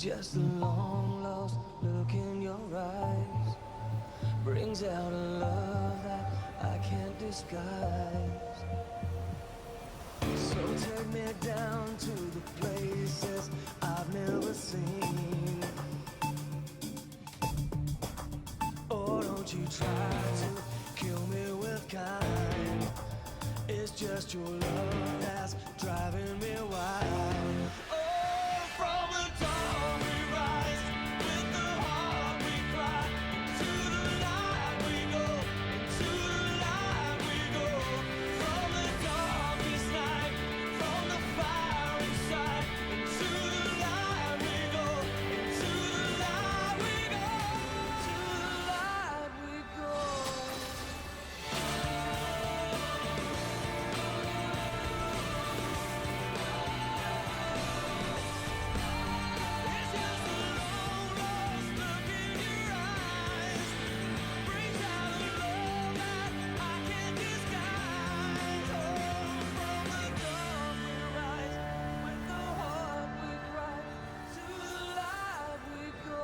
Just a long lost look in your eyes brings out a love that I can't disguise. So take me down to the places I've never seen. Or don't you try to kill me with kind. It's just your love that's driving me wild. Oh, from the dawn we rise, with the heart we cry, into the light we go, into the light we go. From the darkest night, from the fire inside, into the light we go, into the light we go, into the light we go. It's just a long lost look in your eyes, brings out a love that I can't disguise. Oh, from the dark we rise, with the heart we cry, to the light we go.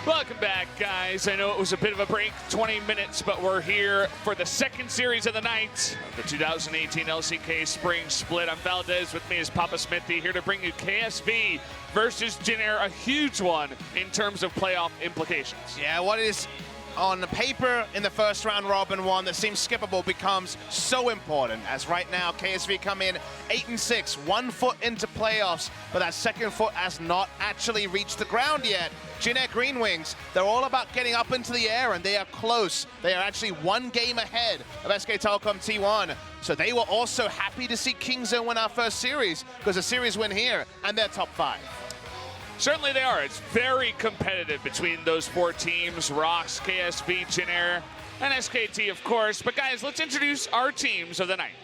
Welcome back, guys. I know it was a bit of a break, 20 minutes, but we're here for the second series of the night of the 2018 LCK Spring Split. I'm Valdez, with me is Papa Smithy, here to bring you KSV versus Jin Air, a huge one in terms of playoff implications. Yeah, what is on the paper in the first round robin one that seems skippable becomes so important, as right now KSV come in 8-6, 1 foot into playoffs, but that second foot has not actually reached the ground yet. Jin Air GreenWings, they're all about getting up into the air, and they are close. They are actually 1 game ahead of SK Telecom T1. So they were also happy to see KingZone win our first series, because a series win here, and they're top 5. Certainly they are. It's very competitive between those 4 teams, ROX, KSV, Jin Air, and SKT, of course. But guys, let's introduce our teams of the night.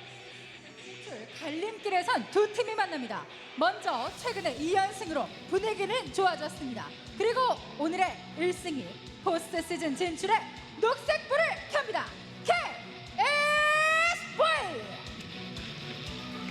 갈림길에선 두 팀이 만납니다. 먼저 최근에 2연승으로 분위기는 좋아졌습니다. 그리고 오늘의 1승이 포스트 시즌 진출에 녹색불을 켭니다. KSV!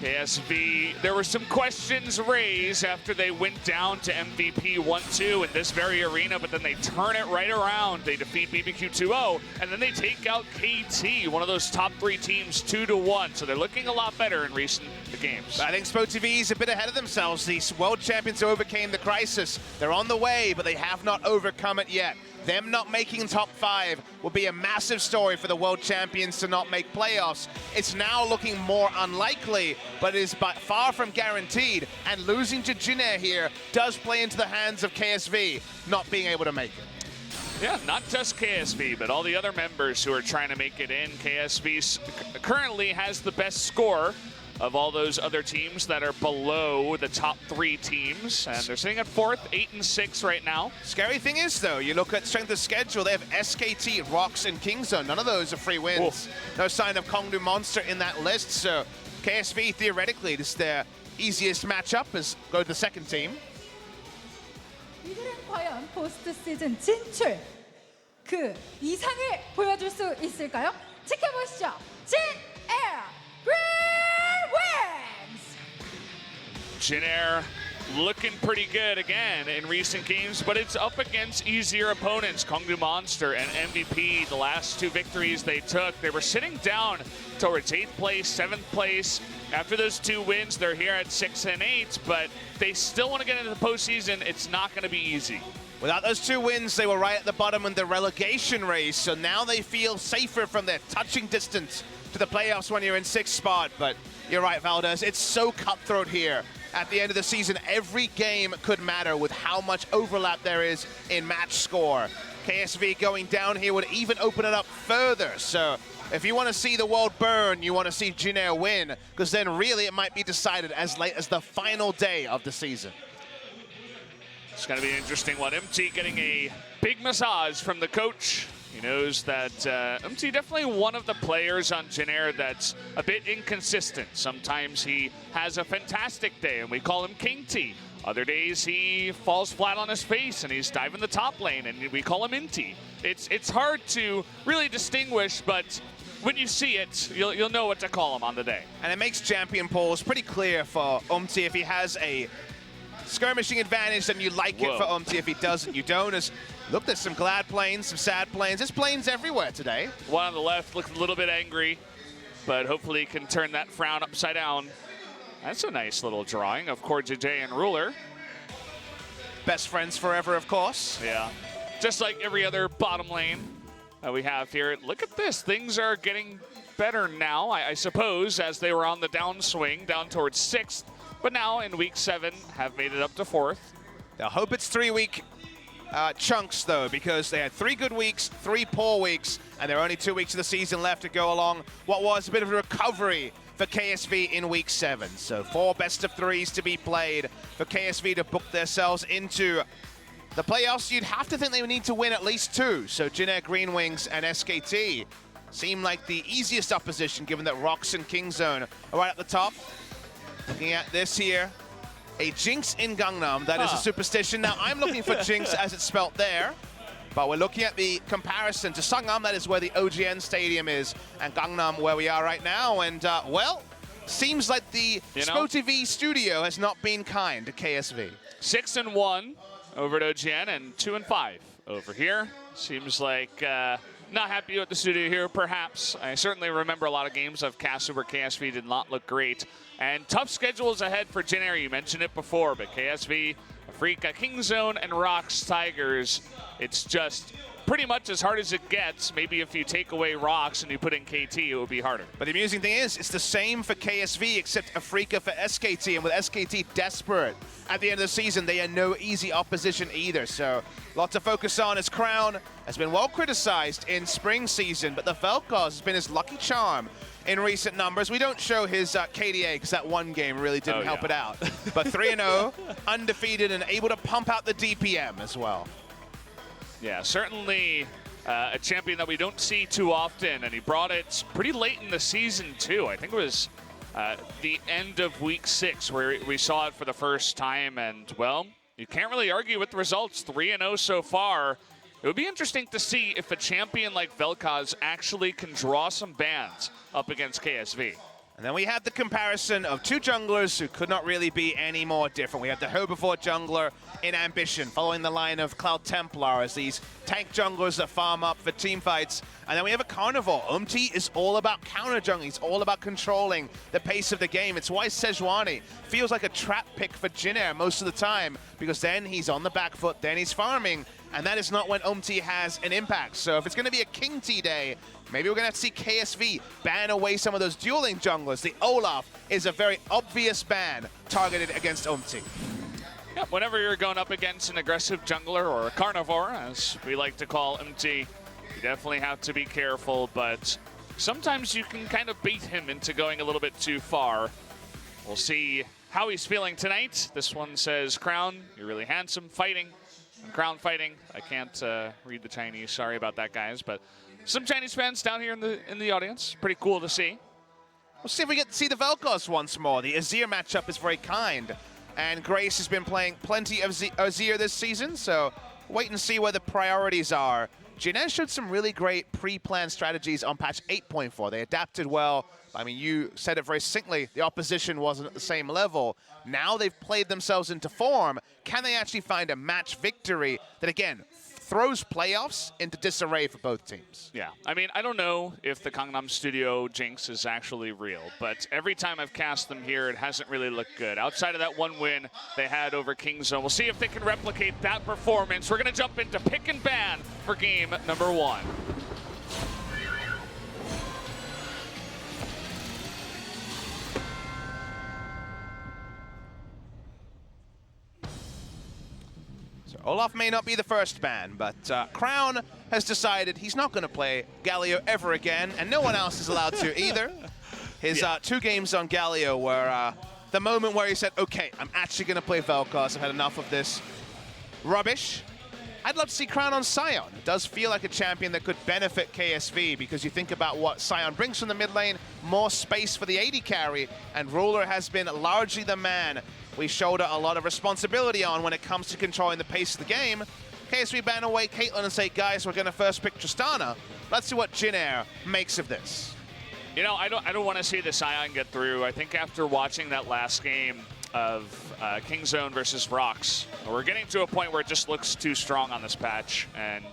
KSV, there were some questions raised after they went down to MVP 1-2 in this very arena, but then they turn it right around. They defeat BBQ 2-0, and then they take out KT, one of those top 3 teams, 2-1. So they're looking a lot better in recent games. I think SpoTV is a bit ahead of themselves. These world champions overcame the crisis. They're on the way, but they have not overcome it yet. Them not making top 5 will be a massive story for the world champions to not make playoffs. It's now looking more unlikely, but it is far from guaranteed. And losing to Jin Air here does play into the hands of KSV not being able to make it. Yeah, not just KSV, but all the other members who are trying to make it in. KSV currently has the best score of all those other teams that are below the top 3 teams. And they're sitting at 4th, 8-6 right now. Scary thing is, though, you look at strength of schedule, they have SKT, ROX, and KingZone. None of those are free wins. Oof. No sign of Kongdu Monster in that list, so KSV, theoretically, this is their easiest matchup, is go to the second team. 이들은 과연 포스트 시즌 진출 그 이상을 보여줄 수 있을까요? 지켜보시죠. Jin Air GreenWings! Jin Air looking pretty good again in recent games, but it's up against easier opponents. Kongdu Monster and MVP, the last 2 victories they took, they were sitting down towards 8th place, 7th place. After those 2 wins, they're here at 6 and 8, but they still want to get into the postseason. It's not going to be easy. Without those 2 wins, they were right at the bottom in the relegation race, so now they feel safer from their touching distance to the playoffs when you're in 6th spot. But you're right, Valdez, it's so cutthroat here. at the end of the season, every game could matter with how much overlap there is in match score. KSV going down here would even open it up further. So if you want to see the world burn, you want to see Jin Air win, because then really it might be decided as late as the final day of the season. It's going to be an interesting one. MT getting a big massage from the coach. He knows that MT definitely one of the players on Jin Air that's a bit inconsistent. Sometimes he has a fantastic day and we call him King T. Other days he falls flat on his face and he's diving the top lane and we call him Inty. It's hard to really distinguish, but when you see it, you'll know what to call him on the day. And it makes champion polls pretty clear for Umti. If he has a skirmishing advantage, then you like it for Umti. If he doesn't, you don't. As look, there's some glad planes, some sad planes. There's planes everywhere today. One on the left looks a little bit angry, but hopefully he can turn that frown upside down. That's a nice little drawing of JJ and Ruler. Best friends forever, of course. Yeah, just like every other bottom lane that we have here. Look at this. Things are getting better now, I suppose, as they were on the downswing down towards 6th. But now in week 7 have made it up to 4th. I hope it's 3-week chunks, though, because they had 3 good weeks, 3 poor weeks, and there are only 2 weeks of the season left to go along what was a bit of a recovery for KSV in week 7. So 4 best-of-3s to be played for KSV to book themselves into the playoffs. You'd have to think they would need to win at least 2. So Jin Air GreenWings and SKT seem like the easiest opposition, given that Rox and Kingzone are right at the top. Looking at this here, a Jinx in Gangnam. That is a superstition. Now, I'm looking for Jinx as it's spelt there, but we're looking at the comparison to Sangam. That is where the OGN Stadium is, and Gangnam where we are right now. And, well, seems like the SpoTV studio has not been kind to KSV. 6-1 over at OGN and 2-5 over here. Seems like not happy with the studio here, perhaps. I certainly remember a lot of games I've cast where KSV did not look great. And tough schedules ahead for Jin Air. You mentioned it before, but KSV, Afrika, Kingzone, and Rox Tigers. It's just pretty much as hard as it gets. Maybe if you take away Rox and you put in KT, it would be harder. But the amusing thing is, it's the same for KSV, except Afrika for SKT, and with SKT desperate at the end of the season, they are no easy opposition either. So, lots to focus on as Crown has been well criticized in spring season, but the FLICKR has been his lucky charm in recent numbers. We don't show his KDA because that one game really didn't help it out. But 3-0, undefeated, and able to pump out the DPM as well. Yeah, certainly a champion that we don't see too often, and he brought it pretty late in the season too. I think it was the end of week 6 where we saw it for the first time, and well, you can't really argue with the results. 3-0 so far. It would be interesting to see if a champion like Vel'Koz actually can draw some bans up against KSV. And then we had the comparison of 2 junglers who could not really be any more different. We had the Herbivore jungler in Ambition, following the line of Cloud Templar as these tank junglers that farm up for team fights. And then we have a Carnivore. Umti is all about counter jungling. He's all about controlling the pace of the game. It's why Sejuani feels like a trap pick for Jin Air most of the time, because then he's on the back foot, then he's farming, and that is not when Umti has an impact. So if it's going to be a King T day, maybe we're going to have to see KSV ban away some of those dueling junglers. The Olaf is a very obvious ban targeted against Umti. Yeah, whenever you're going up against an aggressive jungler or a carnivore, as we like to call MT, you definitely have to be careful, but sometimes you can kind of bait him into going a little bit too far. We'll see how he's feeling tonight. This one says, Crown, you're really handsome, fighting. Crown fighting. I can't read the Chinese. Sorry about that, guys. But some Chinese fans down here in the audience. Pretty cool to see. We'll see if we get to see the Vel'Koz once more. The Azir matchup is very kind. And Grace has been playing plenty of Azir this season, so wait and see where the priorities are. Jin Air showed some really great pre-planned strategies on patch 8.4. They adapted well. I mean, you said it very succinctly. The opposition wasn't at the same level. Now they've played themselves into form. Can they actually find a match victory that, again, throws playoffs into disarray for both teams? Yeah, I mean, I don't know if the Gangnam Studio Jinx is actually real, but every time I've cast them here, it hasn't really looked good. Outside of that one win they had over Kingzone, we'll see if they can replicate that performance. We're going to jump into pick and ban for game number 1. Olaf may not be the first ban, but Crown has decided he's not going to play Galio ever again, and no one else is allowed to either. His 2 games on Galio were the moment where he said, okay, I'm actually going to play Vel'Koz. I've had enough of this rubbish. I'd love to see Crown on Sion. It does feel like a champion that could benefit KSV, because you think about what Sion brings from the mid lane, more space for the AD carry, and Ruler has been largely the man we shoulder a lot of responsibility on when it comes to controlling the pace of the game. KSV ban away Caitlyn and say, guys, we're going to first pick Tristana. Let's see what Jin Air makes of this. You know, I don't want to see the Sion get through. I think after watching that last game of Kingzone versus Rocks, we're getting to a point where it just looks too strong on this patch. And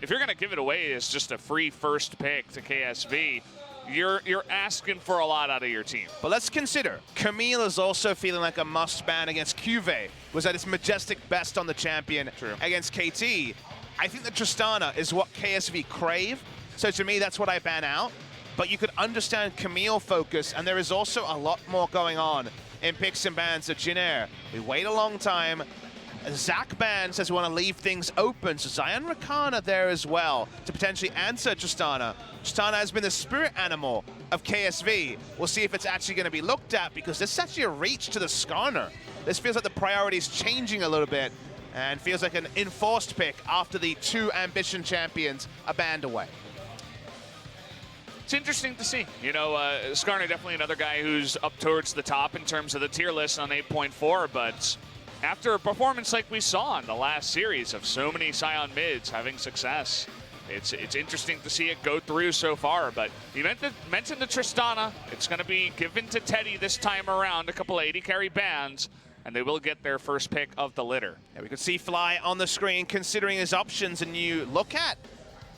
if you're going to give it away as just a free first pick to KSV, you're asking for a lot out of your team. But let's consider, Camille is also feeling like a must ban against Cuvée. Was at its majestic best on the champion against KT. I think that Tristana is what KSV crave, so to me that's what I ban out. But you could understand Camille focus, and there is also a lot more going on in picks and bans of Jin Air. We wait a long time. Zach ban says we want to leave things open, so Zion Rakana there as well to potentially answer Tristana. Tristana has been the spirit animal of KSV. We'll see if it's actually going to be looked at, because this is actually a reach to the Skarner. This feels like the priority is changing a little bit, and feels like an enforced pick after the 2 Ambition champions are banned away. It's interesting to see. You know, Skarner definitely another guy who's up towards the top in terms of the tier list on 8.4, but after a performance like we saw in the last series of so many Sion mids having success, it's interesting to see it go through so far. But you mentioned the Tristana. It's going to be given to Teddy this time around, a couple AD carry bans, and they will get their first pick of the litter. Yeah, we could see Fly on the screen considering his options, and you look at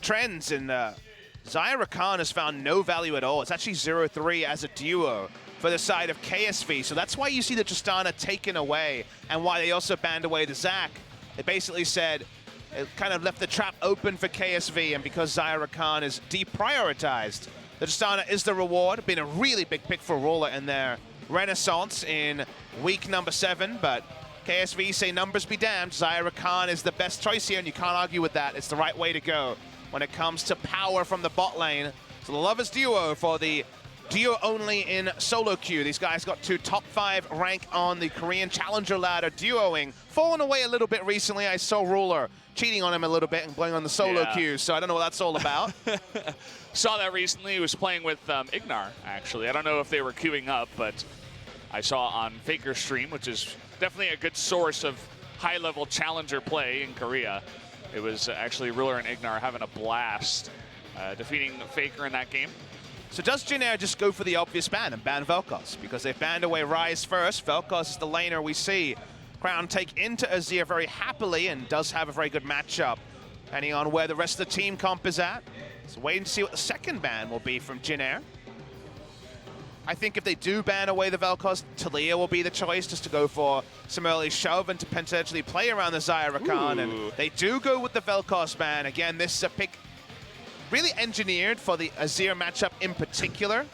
trends, and Zyra Khan has found no value at all. It's actually 0-3 as a duo for the side of KSV. So that's why you see the Tristana taken away, and why they also banned away the Zac. They basically said it kind of left the trap open for KSV, and because Zyra Khan is deprioritized, the Tristana is the reward. Been a really big pick for Roller in their renaissance in week number 7, but KSV say numbers be damned. Zyra Khan is the best choice here, and you can't argue with that. It's the right way to go when it comes to power from the bot lane. So the Lovers duo for the duo only in solo queue. These guys got to top 5 rank on the Korean Challenger ladder duoing. Fallen away a little bit recently. I saw Ruler cheating on him a little bit and playing on the solo queue, so I don't know what that's all about. Saw that recently. He was playing with Ignar, actually. I don't know if they were queuing up, but I saw on FLICKR stream, which is definitely a good source of high-level Challenger play in Korea. It was actually Ruler and Ignar having a blast defeating FLICKR in that game. So does Jin Air just go for the obvious ban and ban Vel'Koz? Because they've banned away Ryze first. Vel'Koz is the laner we see Crown take into Azir very happily, and does have a very good matchup, depending on where the rest of the team comp is at. So waiting to see what the second ban will be from Jin Air. I think if they do ban away the Vel'Koz, Talia will be the choice, just to go for some early shove and to potentially play around the Zyra Khan. And they do go with the Vel'Koz ban. Again, this is a pick really engineered for the Azir matchup in particular.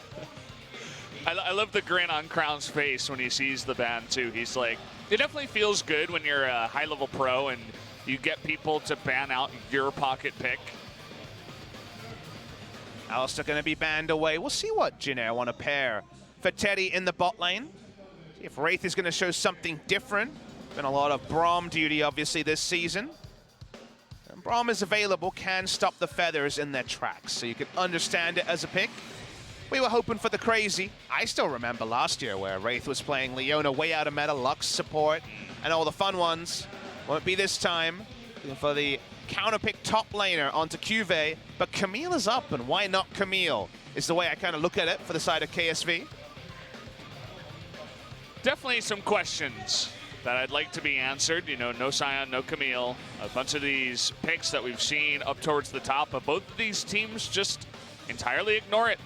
I love the grin on Crown's face when he sees the ban, too. He's like, it definitely feels good when you're a high-level pro and you get people to ban out your pocket pick. Alistar going to be banned away. We'll see what Jin Air want to pair for Teddy in the bot lane. See if Wraith is going to show something different. Been a lot of Braum duty, obviously, this season. And Braum is available, can stop the feathers in their tracks, so you can understand it as a pick. We were hoping for the crazy. I still remember last year where Wraith was playing Leona way out of meta, Lux support, and all the fun ones. Won't be this time. Looking for the counterpick top laner onto Cuvée, but Camille is up, and why not Camille is the way I kind of look at it for the side of KSV. Definitely some questions that I'd like to be answered. You know, no Sion, no Camille. A bunch of these picks that we've seen up towards the top, but both of these teams just entirely ignore it.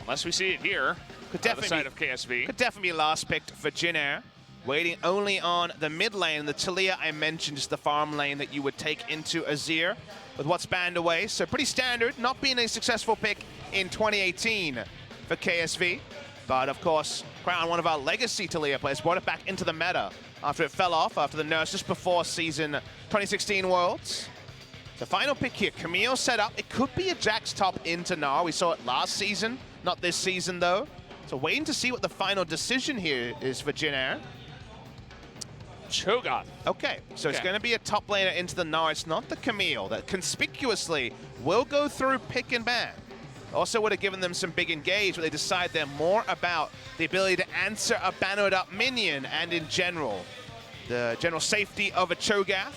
Unless we see it here, on the side of KSV. Could definitely be last picked for Jin Air. Waiting only on the mid lane. The Talia I mentioned is the farm lane that you would take into Azir with what's banned away. So pretty standard, not being a successful pick in 2018 for KSV. But of course, Crown, one of our legacy Taliyah players, brought it back into the meta after it fell off after the nerfs just before season 2016 Worlds. The final pick here, Camille set up. It could be a Jax top into Gnar. We saw it last season, not this season though. So waiting to see what the final decision here is for Jin Air. Cho'Gath. Okay, so it's going to be a top laner into the Gnar. It's not the Camille that conspicuously will go through pick and ban. Also would have given them some big engage, but they decide they're more about the ability to answer a bannered up minion and in general, the general safety of a Cho'Gath.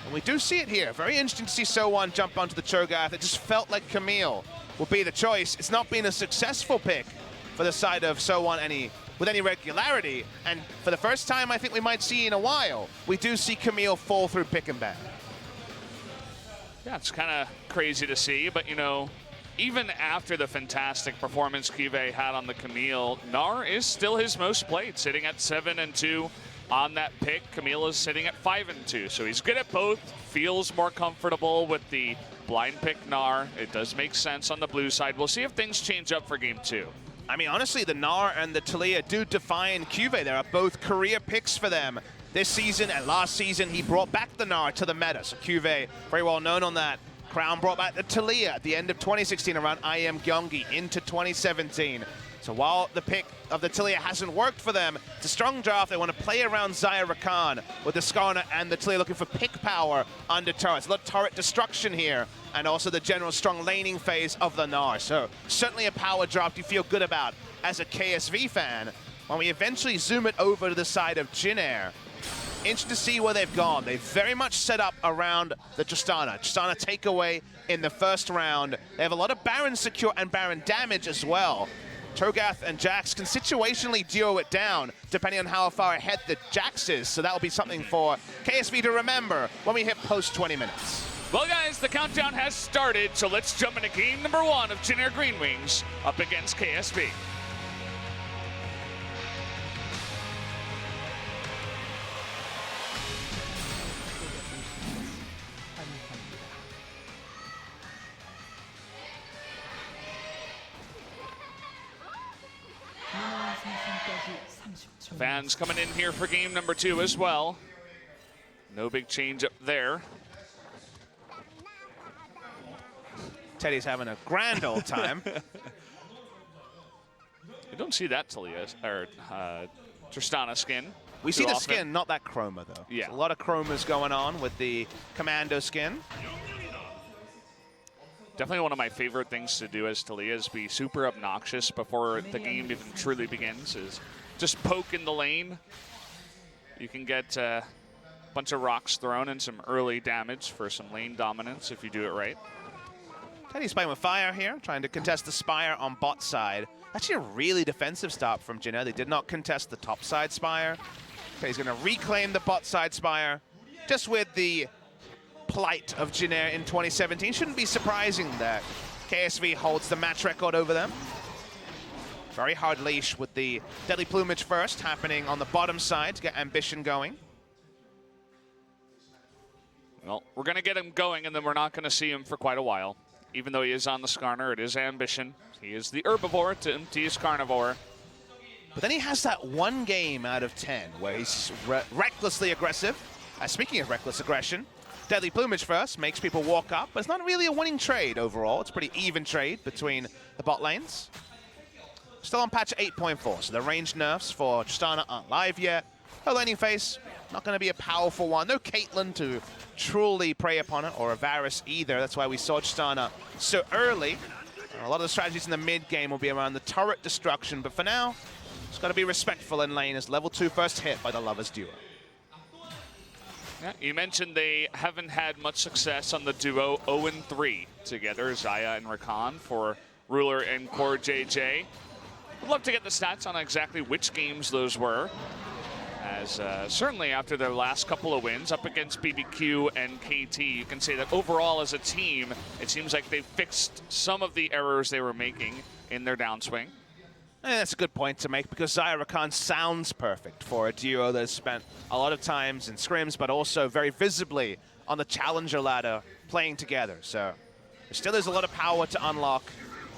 And we do see it here. Very interesting to see So1 jump onto the Cho'Gath. It just felt like Camille would be the choice. It's not been a successful pick for the side of So1 with any regularity. And for the first time I think we might see in a while, we do see Camille fall through pick and ban. Yeah, it's kind of crazy to see, but you know, even after the fantastic performance Kyve had on the Camille, Gnar is still his most played, sitting at 7-2 on that pick. Camille is sitting at 5-2, so he's good at both, feels more comfortable with the blind pick Gnar. It does make sense on the blue side. We'll see if things change up for game 2. I mean, honestly, the Gnar and the Taliyah do define Kyve. There are both career picks for them. This season and last season, he brought back the Gnar to the meta, so Kyve very well known on that. Crown brought back the Taliyah at the end of 2016 around IM Gyeonggi into 2017. So while the pick of the Taliyah hasn't worked for them, it's a strong draft. They want to play around Xayah Rakan with the Skarner and the Taliyah looking for pick power under turrets. A lot of turret destruction here, and also the general strong laning phase of the Gnar. So certainly a power draft you feel good about as a KSV fan. When we eventually zoom it over to the side of Jin Air, interesting to see where they've gone. They've very much set up around the Tristana. Tristana takeaway in the first round. They have a lot of Baron secure and Baron damage as well. Cho'Gath and Jax can situationally duo it down depending on how far ahead the Jax is. So that will be something for KSV to remember when we hit post 20 minutes. Well, guys, the countdown has started, so let's jump into game number 1 of Jin Air GreenWings up against KSV. Fans coming in here for game number 2 as well. No big change up there. Teddy's having a grand old time. You don't see that Taliyah or Tristana skin. We see the often. skin, not that chroma though. Yeah. There's a lot of chromas going on with the Commando skin. Definitely one of my favorite things to do as Taliyah is be super obnoxious before the game even truly begins, is just poke in the lane. You can get a bunch of rocks thrown and some early damage for some lane dominance if you do it right. Teddy's playing with fire here, trying to contest the Spire on bot side. Actually a really defensive stop from Jin Air. They did not contest the top side Spire. Okay, he's going to reclaim the bot side Spire. Just with the plight of Jin Air in 2017, shouldn't be surprising that KSV holds the match record over them. Very hard leash with the Deadly Plumage first happening on the bottom side to get Ambition going. Well, we're going to get him going, and then we're not going to see him for quite a while. Even though he is on the Skarner, it is Ambition. He is the herbivore to empty his carnivore. But then he has that one game out of 10 where he's recklessly aggressive. Speaking of reckless aggression, Deadly Plumage first makes people walk up, but it's not really a winning trade overall. It's a pretty even trade between the bot lanes. Still on patch 8.4, so the range nerfs for Tristana aren't live yet. Her laning phase, not going to be a powerful one. No Caitlyn to truly prey upon it, or a Varus either. That's why we saw Tristana so early. A lot of the strategies in the mid game will be around the turret destruction, but for now, it's got to be respectful in lane as level 2 first hit by the Lovers duo. Yeah, you mentioned they haven't had much success on the duo 0-3 together, Xayah and Rakan for Ruler and Core JJ. Would love to get the stats on exactly which games those were, as certainly after their last couple of wins up against BBQ and KT, you can say that overall as a team, it seems like they've fixed some of the errors they were making in their downswing. And that's a good point to make, because Xayah Rakan sounds perfect for a duo that has spent a lot of times in scrims, but also very visibly on the challenger ladder playing together. So there still is a lot of power to unlock.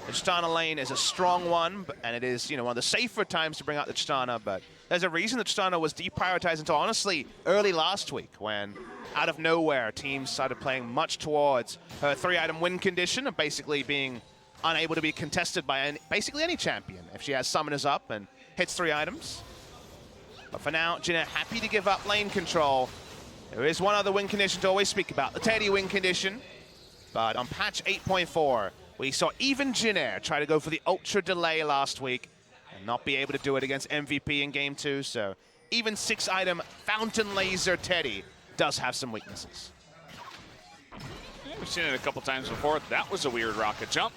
The Tristana lane is a strong one, and it is, one of the safer times to bring out the Tristana, but there's a reason the Tristana was deprioritized until, honestly, early last week when, out of nowhere, teams started playing much towards her 3-item win condition of basically being unable to be contested by basically any champion if she has summoners up and hits 3 items. But for now, Jin Air happy to give up lane control. There is one other win condition to always speak about, the Teddy win condition. But on patch 8.4, we saw even Jin Air try to go for the ultra delay last week and not be able to do it against MVP in game 2. So even 6-item Fountain Laser Teddy does have some weaknesses. Yeah, we've seen it a couple times before. That was a weird rocket jump.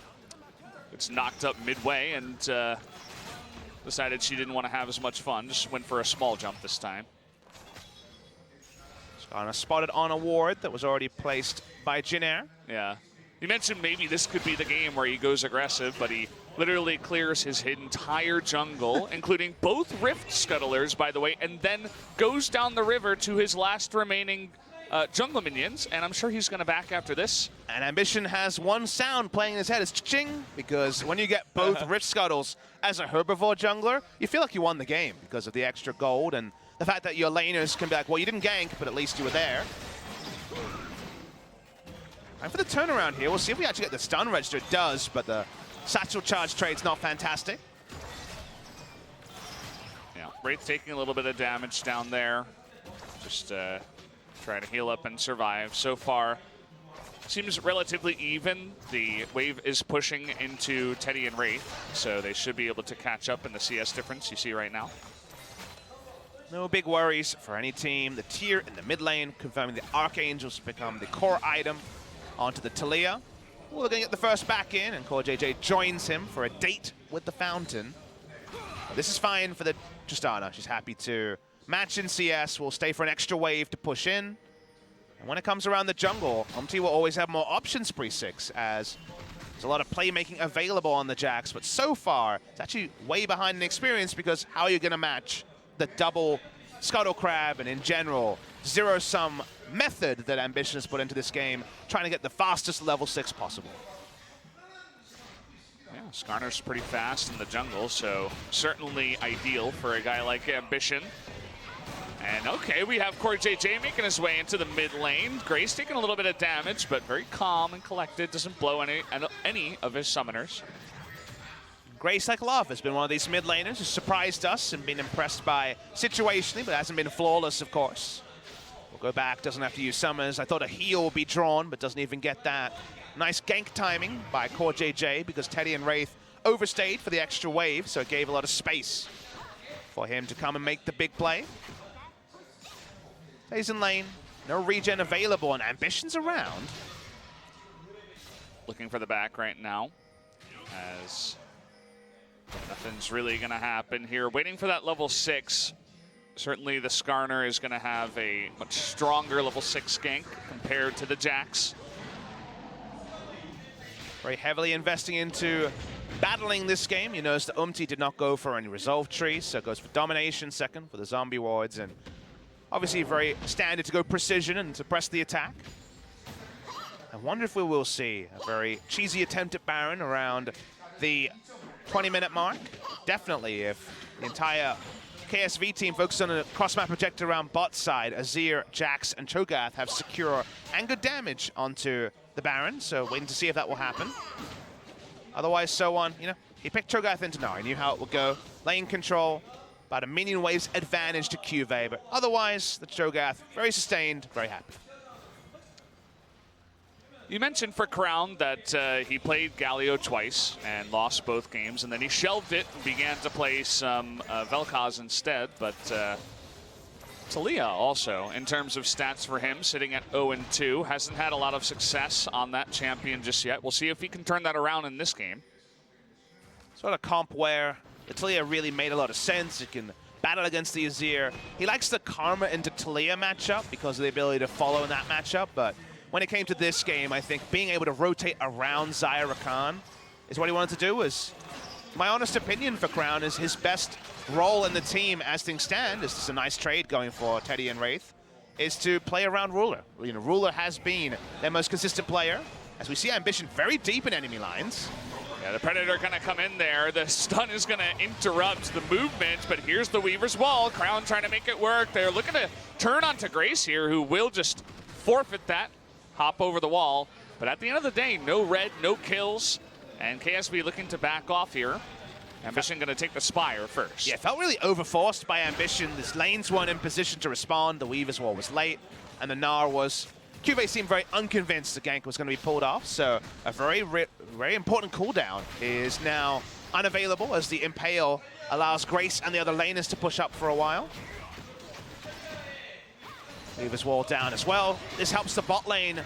It's knocked up midway and decided she didn't want to have as much fun. Just went for a small jump this time. Skana spotted on a ward that was already placed by Jin Air. Yeah. You mentioned maybe this could be the game where he goes aggressive, but he literally clears his entire jungle, including both Rift Scuttlers, by the way, and then goes down the river to his last remaining jungle minions, and I'm sure he's going to back after this. And Ambition has one sound playing in his head. It's ching, because when you get both Rift Scuttles as a herbivore jungler, you feel like you won the game because of the extra gold and the fact that your laners can be like, well, you didn't gank, but at least you were there. And for the turnaround here, we'll see if we actually get the stun register. It does, but the satchel charge trade's not fantastic. Yeah, Wraith taking a little bit of damage down there. Just trying to heal up and survive. So far, seems relatively even. The wave is pushing into Teddy and Wraith, so they should be able to catch up in the CS difference you see right now. No big worries for any team. The tier in the mid lane, confirming the Archangels become the core item. Onto the Talia. Well, they're going to get the first back in, and Core JJ joins him for a date with the Fountain. But this is fine for the Tristana. She's happy to match in CS. Will stay for an extra wave to push in. And when it comes around the jungle, Umti will always have more options pre-6, as there's a lot of playmaking available on the Jax. But so far, it's actually way behind in experience, because how are you going to match the double Scuttle Crab and, in general, zero-sum method that Ambition has put into this game, trying to get the fastest level 6 possible. Yeah, Skarner's pretty fast in the jungle, so certainly ideal for a guy like Ambition. And okay, we have Core JJ making his way into the mid lane. Grace taking a little bit of damage, but very calm and collected, doesn't blow any of his summoners. Grace, like love, has been one of these mid laners who surprised us and been impressed by situationally, but hasn't been flawless, of course. We'll go back, doesn't have to use summons. I thought a heal will be drawn, but doesn't even get that. Nice gank timing by Core JJ, because Teddy and Wraith overstayed for the extra wave, so it gave a lot of space for him to come and make the big play. Stays in lane, no regen available, and Ambition's around. Looking for the back right now, as nothing's really going to happen here. Waiting for that level 6. Certainly the Skarner is going to have a much stronger level 6 gank compared to the Jax. Very heavily investing into battling this game. You notice that Umti did not go for any resolve trees, so it goes for domination second for the zombie wards, and obviously very standard to go precision and to press the attack. I wonder if we will see a very cheesy attempt at Baron around the 20-minute mark. Definitely, if the entire KSV team focuses on a cross-map projector around bot side, Azir, Jax, and Cho'Gath have secure and good damage onto the Baron, so waiting to see if that will happen. Otherwise, so on, he picked Cho'Gath into Nari, knew how it would go. Lane control, about a minion wave's advantage to QV, but otherwise, the Cho'Gath, very sustained, very happy. You mentioned for Crown that he played Galio twice and lost both games, and then he shelved it and began to play some Vel'Koz instead. But Talia also, in terms of stats for him, sitting at 0-2, hasn't had a lot of success on that champion just yet. We'll see if he can turn that around in this game. Sort of comp where Talia really made a lot of sense. He can battle against the Azir. He likes the Karma into Talia matchup because of the ability to follow in that matchup, but when it came to this game, I think being able to rotate around Zyra Khan is what he wanted to do. Was my honest opinion for Crown is his best role in the team as things stand. This is a nice trade going for Teddy and Wraith, is to play around Ruler. Ruler has been their most consistent player, as we see Ambition very deep in enemy lines. Yeah, the Predator gonna come in there. The stun is gonna interrupt the movement, but here's the Weaver's Wall. Crown trying to make it work. They're looking to turn onto Grace here, who will just forfeit that, hop over the wall. But at the end of the day, no red, no kills, and KSV looking to back off here. Ambition gonna take the Spire first. Yeah, felt really overforced by Ambition. This lanes weren't in position to respond. The Weaver's Wall was late, and the Gnar was... QV seemed very unconvinced the gank was going to be pulled off, so a very important cooldown is now unavailable as the Impale allows Grace and the other laners to push up for a while. Weaver's Wall down as well. This helps the bot lane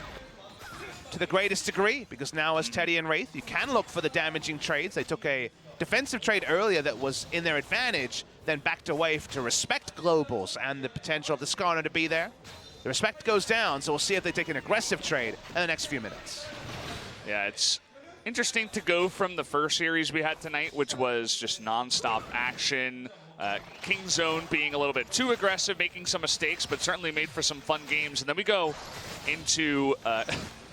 to the greatest degree, because now as Teddy and Wraith, you can look for the damaging trades. They took a defensive trade earlier that was in their advantage, then backed away to respect globals and the potential of the Skarner to be there. The respect goes down, so we'll see if they take an aggressive trade in the next few minutes. Yeah, it's interesting to go from the first series we had tonight, which was just non-stop action. King Zone being a little bit too aggressive, making some mistakes, but certainly made for some fun games. And then we go into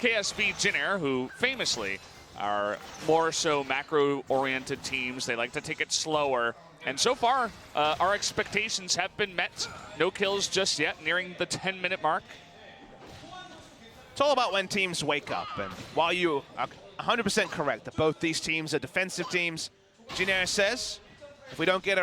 KSV Jin Air, who famously are more so macro-oriented teams. They like to take it slower. And so far, our expectations have been met. No kills just yet, nearing the 10-minute mark. It's all about when teams wake up. And while you are 100% correct that both these teams are defensive teams, Jin Air says, if we don't get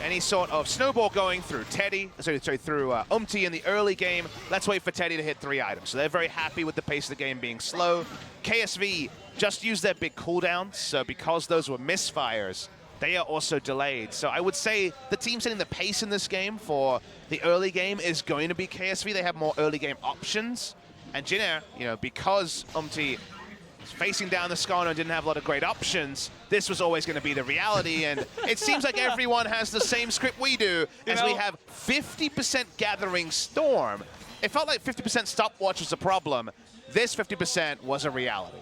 any sort of snowball going through through Umti in the early game, let's wait for Teddy to hit 3 items. So they're very happy with the pace of the game being slow. KSV just used their big cooldowns, so because those were misfires, they are also delayed. So I would say the team setting the pace in this game for the early game is going to be KSV. They have more early game options. And Jin Air, you know, because Umti is facing down the Skarner and didn't have a lot of great options, this was always going to be the reality. And it seems like everyone has the same script we do, as we have 50% Gathering Storm. It felt like 50% Stopwatch was a problem. This 50% was a reality.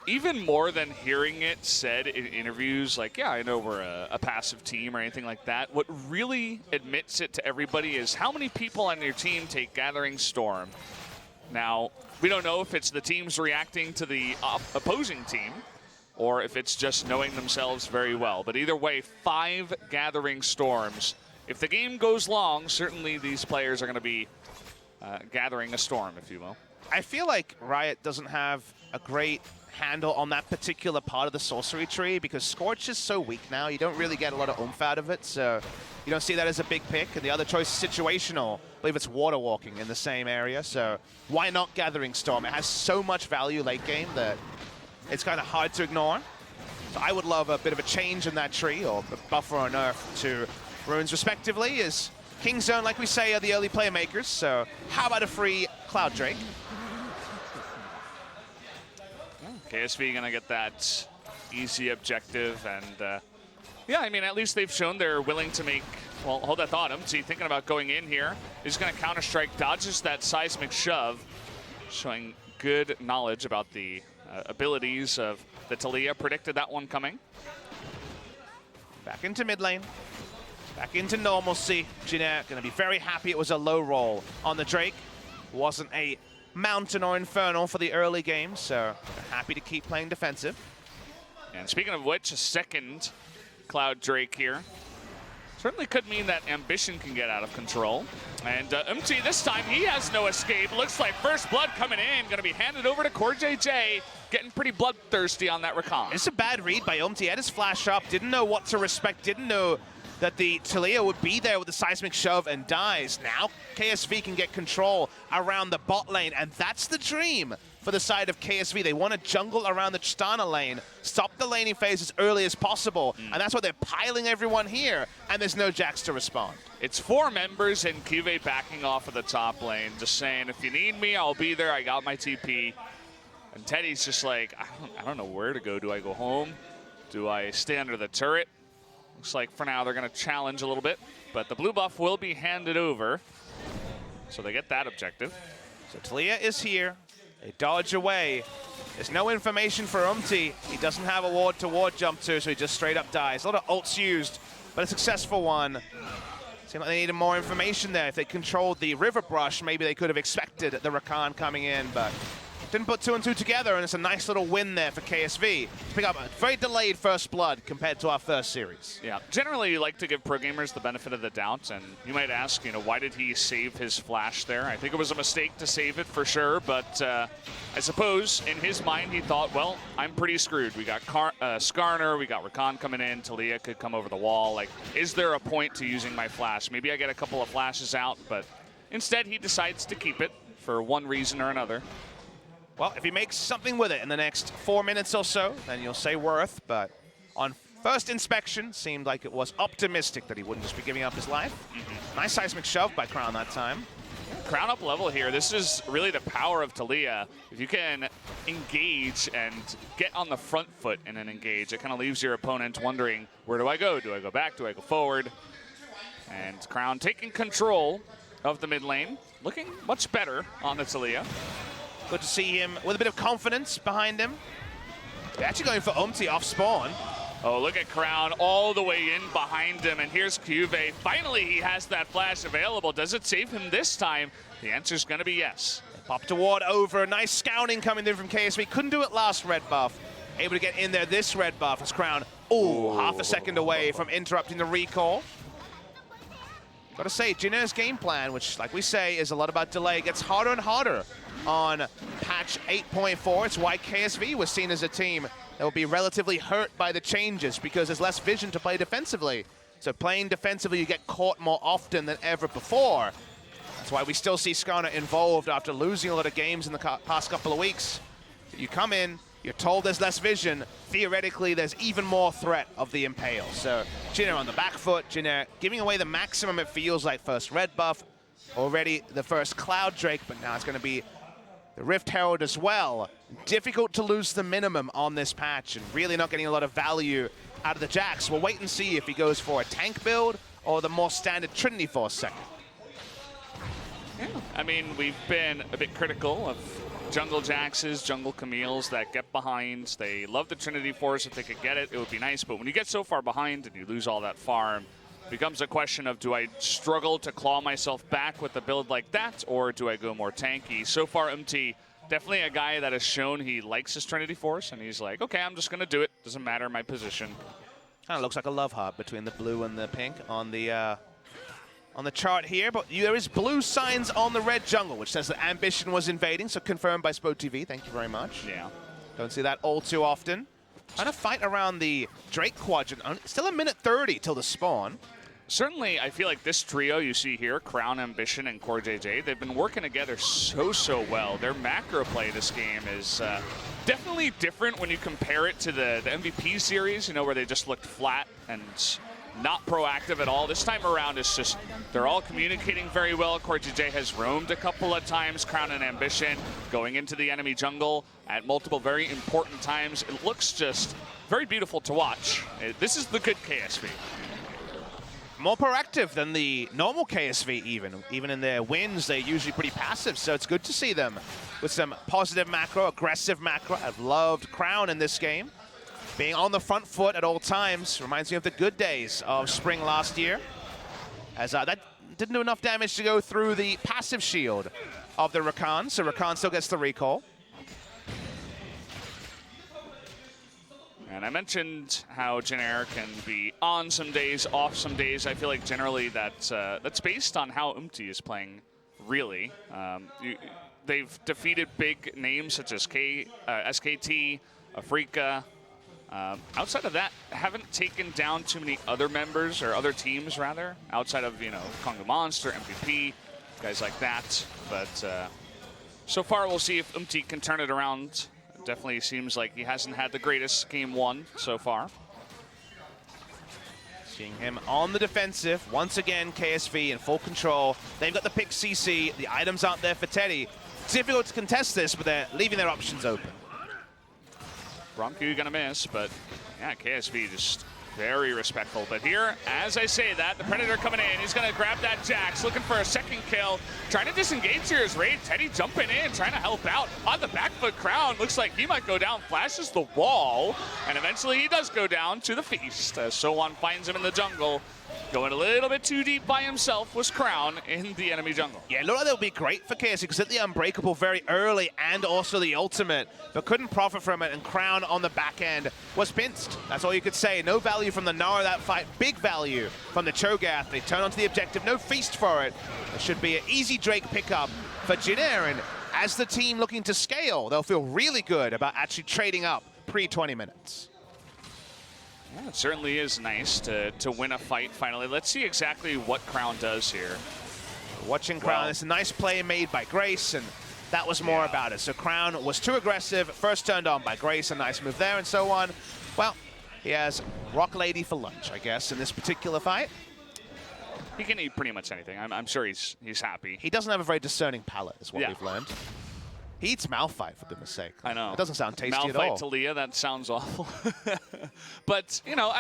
Even more than hearing it said in interviews, like, yeah, I know we're a passive team or anything like that, what really admits it to everybody is how many people on your team take Gathering Storm. Now, we don't know if it's the teams reacting to the opposing team or if it's just knowing themselves very well. But either way, 5 Gathering Storms. If the game goes long, certainly these players are going to be gathering a storm, if you will. I feel like Riot doesn't have a great handle on that particular part of the sorcery tree because Scorch is so weak now. You don't really get a lot of oomph out of it, so you don't see that as a big pick. And the other choice is situational. I believe it's water walking in the same area, so why not Gathering Storm? It has so much value late game that it's kind of hard to ignore. So I would love a bit of a change in that tree, or a buffer or nerf to runes respectively, as King Zone, like we say, are the early playmakers, so how about a free Cloud Drake? KSV gonna get that easy objective, and yeah, I mean, at least they've shown they're willing to make, well, hold that thought, Umti thinking about going in here. He's gonna counter-strike, dodges that seismic shove, showing good knowledge about the abilities of the Taliyah, predicted that one coming. Back into mid lane, back into normalcy. Jin Air gonna be very happy it was a low roll on the Drake. Wasn't a Mountain or Infernal for the early game, so happy to keep playing defensive. And speaking of which, a second Cloud Drake here. Certainly could mean that Ambition can get out of control. And Umti, this time, he has no escape. Looks like first blood coming in, going to be handed over to Core JJ, getting pretty bloodthirsty on that recon. It's a bad read by Umti. Had his flash up, didn't know what to respect, didn't know that the Taliyah would be there with the seismic shove and dies. Now KSV can get control around the bot lane, and that's the dream for the side of KSV. They want to jungle around the Tristana lane, stop the laning phase as early as possible, and that's why they're piling everyone here, and there's no Jax to respond. It's 4 members and QV backing off of the top lane, just saying, if you need me, I'll be there. I got my TP. And Teddy's just like, I don't know where to go. Do I go home? Do I stay under the turret? Looks like for now they're going to challenge a little bit, but the blue buff will be handed over, so they get that objective. So Taliyah is here. They dodge away. There's no information for Umti. He doesn't have a ward to ward jump to, so he just straight up dies. A lot of ults used, but a successful one. Seemed like they needed more information there. If they controlled the river brush, maybe they could have expected the Rakan coming in, but didn't put 2 and 2 together, and it's a nice little win there for KSV to pick up a very delayed first blood compared to our first series. Yeah, generally you like to give pro gamers the benefit of the doubt, and you might ask, why did he save his flash there? I think it was a mistake to save it for sure, but I suppose in his mind he thought, well, I'm pretty screwed. We got Skarner, we got Rakan coming in, Talia could come over the wall. Like, is there a point to using my flash? Maybe I get a couple of flashes out, but instead he decides to keep it for one reason or another. Well, if he makes something with it in the next 4 minutes or so, then you'll say worth, but on first inspection, seemed like it was optimistic that he wouldn't just be giving up his life. Nice seismic shove by Crown that time. Crown up level here. This is really the power of Talia. If you can engage and get on the front foot in an engage, it kind of leaves your opponent wondering, where do I go? Do I go back? Do I go forward? And Crown taking control of the mid lane, looking much better on the Talia. Good to see him with a bit of confidence behind him. They're actually going for off spawn. Oh, look at Crown all the way in behind him, and here's Kyuve. Finally, he has that flash available. Does it save him this time? The answer's going to be yes. Popped a ward over. Nice scouting coming in from KSV. Couldn't do it last red buff. Able to get in there this red buff as Crown, half a second away from interrupting the recall. Gotta say, Jin Air's game plan, which, like we say, is a lot about delay, gets harder and harder on patch 8.4. It's why KSV was seen as a team that will be relatively hurt by the changes because there's less vision to play defensively. So playing defensively, you get caught more often than ever before. That's why we still see Skarner involved after losing a lot of games in the past couple of weeks. You come in, you're told there's less vision. Theoretically, there's even more threat of the Impale. So Jin Air on the back foot, Jin Air giving away the maximum it feels like first red buff. Already the first Cloud Drake, but now it's going to be the Rift Herald as well. Difficult to lose the minimum on this patch and really not getting a lot of value out of the Jax. We'll wait and see if he goes for a tank build or the more standard Trinity Force second. Yeah. I mean, we've been a bit critical of jungle Jaxes, jungle Camille's that get behind. They love the Trinity Force. If they could get it, it would be nice. But when you get so far behind and you lose all that farm, it becomes a question of, do I struggle to claw myself back with a build like that, or do I go more tanky? So far, definitely a guy that has shown he likes his Trinity Force, and he's like, okay, I'm just going to do it. Doesn't matter my position. Kind of looks like a love heart between the blue and the pink on the chart here, but there is blue signs on the red jungle, which says that Ambition was invading, so confirmed by Spo TV. Thank you very much. Yeah. Don't see that all too often. Trying to fight around the Drake quadrant. Still a minute 30 till the spawn. Certainly, I feel like this trio you see here, Crown, Ambition, and Core JJ, they've been working together so well. Their macro play this game is definitely different when you compare it to the MVP series, where they just looked flat and not proactive at all. This time around, it's just, they're all communicating very well. Core JJ has roamed a couple of times, Crown and Ambition, going into the enemy jungle at multiple very important times. It looks just very beautiful to watch. This is the good KSV. More proactive than the normal KSV even in their wins, they're usually pretty passive, so it's good to see them with some positive macro, aggressive macro. I've loved Crown in this game. Being on the front foot at all times reminds me of the good days of spring last year, as that didn't do enough damage to go through the passive shield of the Rakan, so Rakan still gets the recall. And I mentioned how Jin Air can be on some days, off some days. I feel like generally that's based on how is playing, really. They've defeated big names such as SKT, Afrika. Outside of that, haven't taken down too many other members, or other teams, rather, outside of, Kongo Monster, MVP, guys like that. But so far, we'll see if can turn it around. Definitely seems like he hasn't had the greatest game one so far. Seeing him on the defensive. Once again, KSV in full control. They've got the pick CC. The items aren't there for Teddy. Difficult to contest this, but they're leaving their options open. Bromku gonna miss, but yeah, KSV just Very respectful. But here, as I say that, the Predator coming in. He's going to grab that Jax, looking for a second kill. Trying to disengage here is Raid. Teddy jumping in, trying to help out. On the back foot, Crown looks like he might go down, flashes the wall. And eventually he does go down to the feast as Sowon finds him in the jungle. Going a little bit too deep by himself was Crown in the enemy jungle. Yeah, it looked like that would be great for KSV because hit the Unbreakable very early and also the ultimate, but couldn't profit from it, and Crown on the back end was pinched. That's all you could say. No value from the Nara that fight, big value from the Cho'Gath. They turn onto the objective, no feast for it. It should be an easy Drake pickup for Jin Air, and as the team looking to scale, they'll feel really good about actually trading up pre-20 minutes. Yeah, it certainly is nice to win a fight finally. Let's see exactly what Crown does here. Watching Crown, it's a nice play made by Grace, and that was more about it. So Crown was too aggressive, first turned on by Grace, a nice move there and so on. Well, he has Rock Lady for lunch, I guess, in this particular fight. He can eat pretty much anything. I'm sure he's happy. He doesn't have a very discerning palate, is what Yeah. we've learned. He eats Malphite, for goodness sake. I know. It doesn't sound tasty at all. Malphite Talia, that sounds awful. But, you know,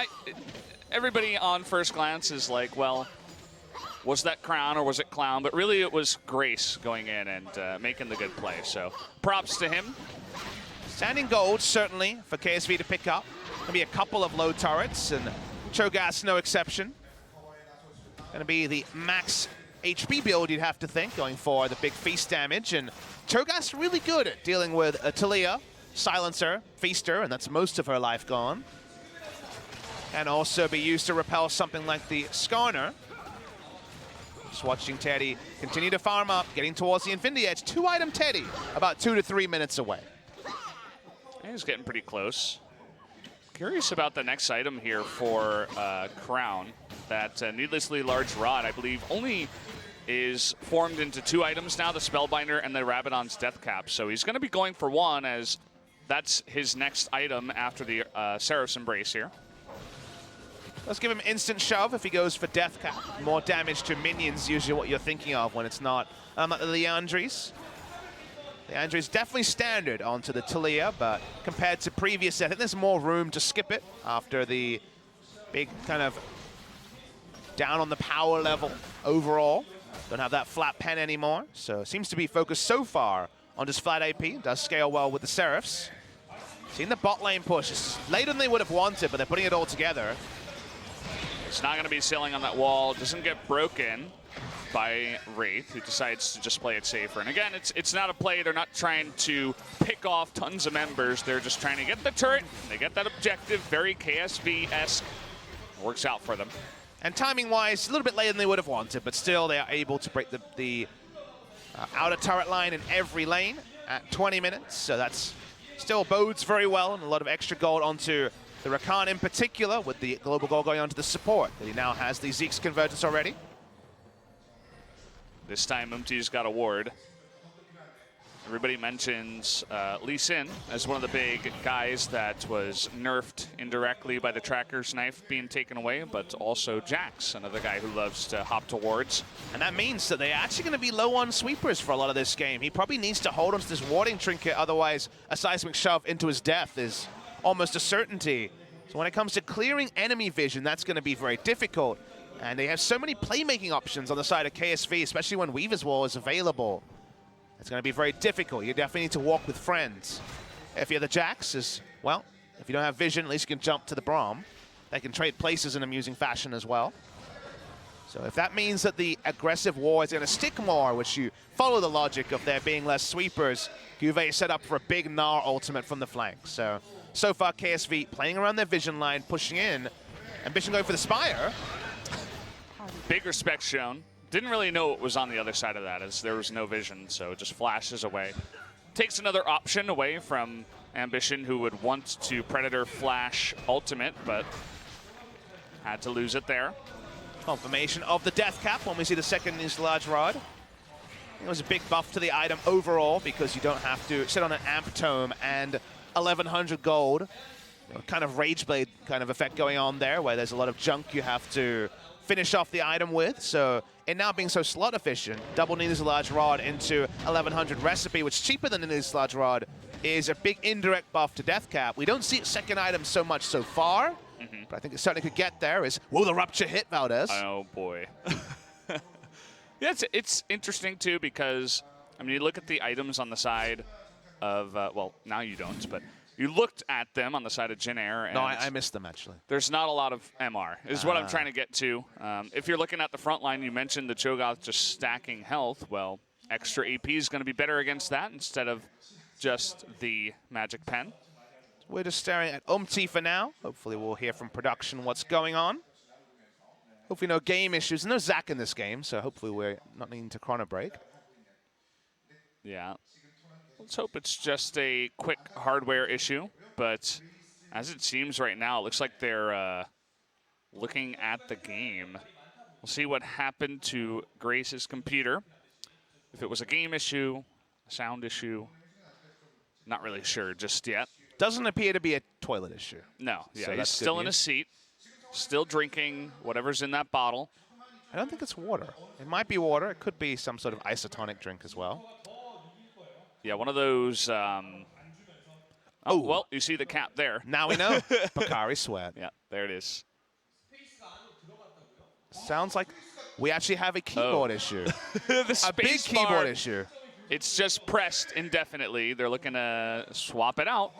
everybody on first glance is like, well, was that Crown or was it Clown? But really it was Grace going in and making the good play. So props to him. Standing gold, certainly, for KSV to pick up. Gonna be a couple of low turrets, and Cho'Gath's no exception. Gonna be the max HP build, you'd have to think, going for the big feast damage. And Cho'Gath's really good at dealing with a Talia, Silencer, Feaster, and that's most of her life gone. Can also be used to repel something like the Skarner. Just watching Teddy continue to farm up, getting towards the Infinity Edge. 2-item Teddy, about 2 to 3 minutes away. He's getting pretty close. Curious about the next item here for Crown. That needlessly large rod, I believe, only is formed into 2 items now, the Spellbinder and the Rabadon's Death Cap. So he's going to be going for 1, as that's his next item after the Seraph's Embrace here. Let's give him instant shove if he goes for Death Cap. More damage to minions, usually what you're thinking of when it's not the Leandries. Leandries definitely standard onto the Talia, but compared to previous, I think there's more room to skip it after the big kind of down on the power level overall. Don't have that flat pen anymore, so seems to be focused so far on just flat AP. Does scale well with the Seraphs. Seeing the bot lane push. It's later than they would have wanted, but they're putting it all together. It's not going to be sailing on that wall. Doesn't get broken by Wraith, who decides to just play it safer. And again, it's not a play. They're not trying to pick off tons of members. They're just trying to get the turret. They get that objective. Very KSV-esque. Works out for them. And timing-wise, a little bit later than they would have wanted, but still they are able to break the outer turret line in every lane at 20 minutes. So that's still bodes very well, and a lot of extra gold onto the Rakan in particular, with the global gold going onto the support. That he now has the Zeke's convergence already. This time, Umti's got a ward. Everybody mentions Lee Sin as one of the big guys that was nerfed indirectly by the Tracker's knife being taken away, but also Jax, another guy who loves to hop to wards. And that means that they're actually going to be low on sweepers for a lot of this game. He probably needs to hold onto this warding trinket, otherwise a seismic shove into his death is almost a certainty. So when it comes to clearing enemy vision, that's going to be very difficult. And they have so many playmaking options on the side of KSV, especially when Weaver's Wall is available. It's going to be very difficult. You definitely need to walk with friends. If you're the Jax, well, if you don't have vision, at least you can jump to the Braum. They can trade places in amusing fashion as well. So if that means that the aggressive war is going to stick more, which you follow the logic of there being less sweepers, Guve is set up for a big Gnar ultimate from the flank. So far KSV playing around their vision line, pushing in. Ambition going for the Spire. Big respect shown. Didn't really know what was on the other side of that, as there was no vision, so it just flashes away. Takes another option away from Ambition, who would want to Predator flash ultimate, but had to lose it there. Confirmation of the death cap when we see the second is large rod. It was a big buff to the item overall because you don't have to sit on an amp tome and 1100 gold. You know, kind of Rage Blade kind of effect going on there, where there's a lot of junk you have to finish off the item with. So it now being so slot efficient, double Needles Large Rod into 1100 recipe, which is cheaper than the Needles Large Rod, is a big indirect buff to death cap. We don't see second item so much so far, But I think it certainly could get there. Will the Rupture hit, Valdez? Oh, boy. Yeah, it's interesting, too, because, I mean, you look at the items on the side of, well, now you don't, but you looked at them on the side of Jin Air. And no, I missed them, actually. There's not a lot of MR, is what I'm trying to get to. If you're looking at the front line, you mentioned the Cho'Gath just stacking health. Well, extra AP is going to be better against that instead of just the Magic Pen. We're just staring at for now. Hopefully we'll hear from production what's going on. Hopefully no game issues. No Zach in this game, so hopefully we're not needing to chrono break. Yeah. Let's hope it's just a quick hardware issue. But as it seems right now, it looks like they're looking at the game. We'll see what happened to Grace's computer. If it was a game issue, a sound issue, not really sure just yet. Doesn't appear to be a toilet issue. No, yeah, So he's that's still good in his news. seat, still drinking whatever's in that bottle. I don't think it's water. It might be water. It could be some sort of isotonic drink as well. Yeah, one of those. Oh, well, you see the cap there. Now we know. Bakari sweat. Yeah, there it is. Sounds like we actually have a keyboard issue. The A big space keyboard bar, issue. it's just pressed indefinitely. They're looking to swap it out.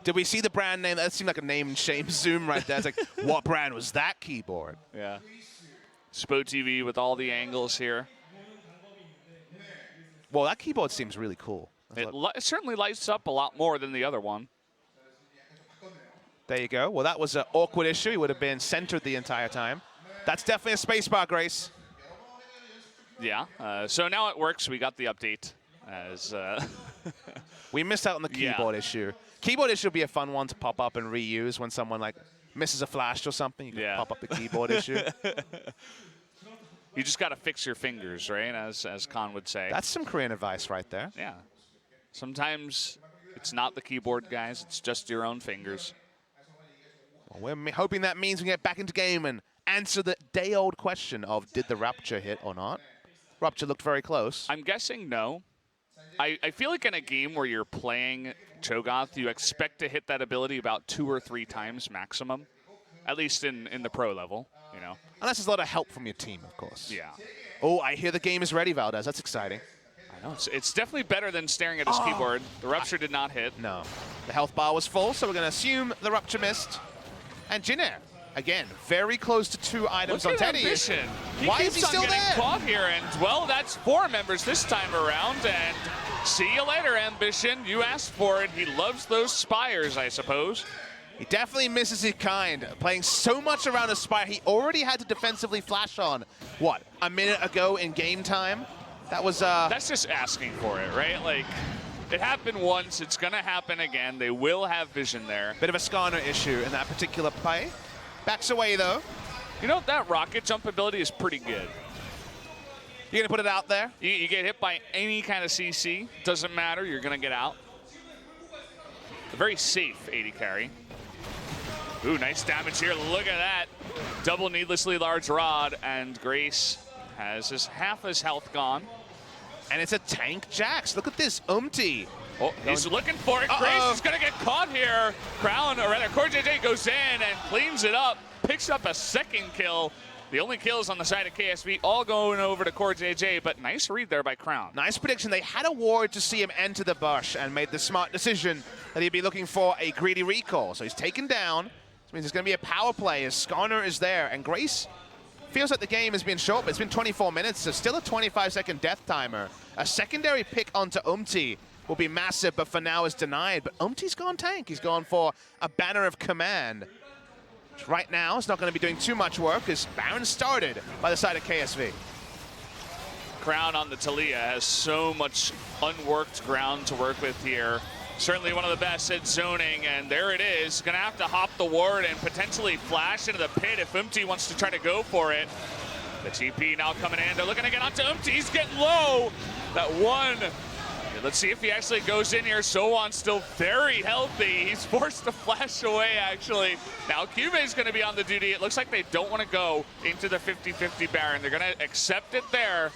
Did we see the brand name? That seemed like a name and shame zoom right there. It's like, what brand was that keyboard? Yeah. Spo TV with all the angles here. Well, that keyboard seems really cool. It certainly lights up a lot more than the other one. There you go. Well, that was an awkward issue. He would have been centered the entire time. That's definitely a spacebar, Grace. Yeah. So now it works. We got the update. As We missed out on the keyboard issue. Keyboard issue would be a fun one to pop up and reuse when someone like misses a flash or something. You can pop up the keyboard issue. You just got to fix your fingers, right? As Khan would say. That's some Korean advice right there. Yeah. Sometimes it's not the keyboard, guys. It's just your own fingers. Well, we're hoping that means we get back into game and answer the day-old question of did the Rupture hit or not? Rupture looked very close. I'm guessing no. I feel like in a game where you're playing Cho'Gath, you expect to hit that ability about 2 or 3 times maximum, at least in the pro level, you know. Unless there's a lot of help from your team, of course. Yeah. Oh, I hear the game is ready, Valdez. That's exciting. I know. It's definitely better than staring at his keyboard. The Rupture did not hit. No. The health bar was full, so we're going to assume the Rupture missed. And Jin Air, again, very close to 2 items Look on at Teddy. Ambition. Why keeps is he on still getting there? caught here, and, well, that's 4 members this time around, and see you later, Ambition. You asked for it. He loves those spires, I suppose. He definitely misses his kind. Playing so much around a spire, he already had to defensively flash on, what, a minute ago in game time? That was, That's just asking for it, right? Like, it happened once. It's going to happen again. They will have vision there. bit of a Skarner issue in that particular play. Backs away, though. You know, that rocket jump ability is pretty good. You're going to put it out there? You get hit by any kind of CC. Doesn't matter. You're going to get out. A very safe 80 carry. Ooh, nice damage here. Look at that. Double needlessly large rod, and Grace has half his health gone. And it's a tank Jax. Look at this, Umti. Oh, he's looking for it. Grace is going to get caught here. Crown, or rather, Core JJ goes in and cleans it up. Picks up a second kill. The only kills on the side of KSV all going over to Core JJ, but nice read there by Crown. Nice prediction. They had a ward to see him enter the bush and made the smart decision that he'd be looking for a greedy recall. So he's taken down. This means there's going to be a power play as Skarner is there. And Grace feels like the game has been short, but it's been 24 minutes, so still a 25-second death timer. A secondary pick onto Umti will be massive, but for now is denied. But Umti's gone tank. He's gone for a banner of command. Which right now is not going to be doing too much work as Baron started by the side of KSV. Crown on the Talia has so much unworked ground to work with here. Certainly one of the best at zoning, and there it is. Gonna have to hop the ward and potentially flash into the pit if Umti wants to try to go for it. The TP now coming in. They're looking to get onto Umti. He's getting low. That one. Let's see if he actually goes in here. Sowan's still very healthy. He's forced to flash away, actually. Now Cube's going to be on the duty. It looks like they don't want to go into the 50-50 Baron. They're going to accept it there.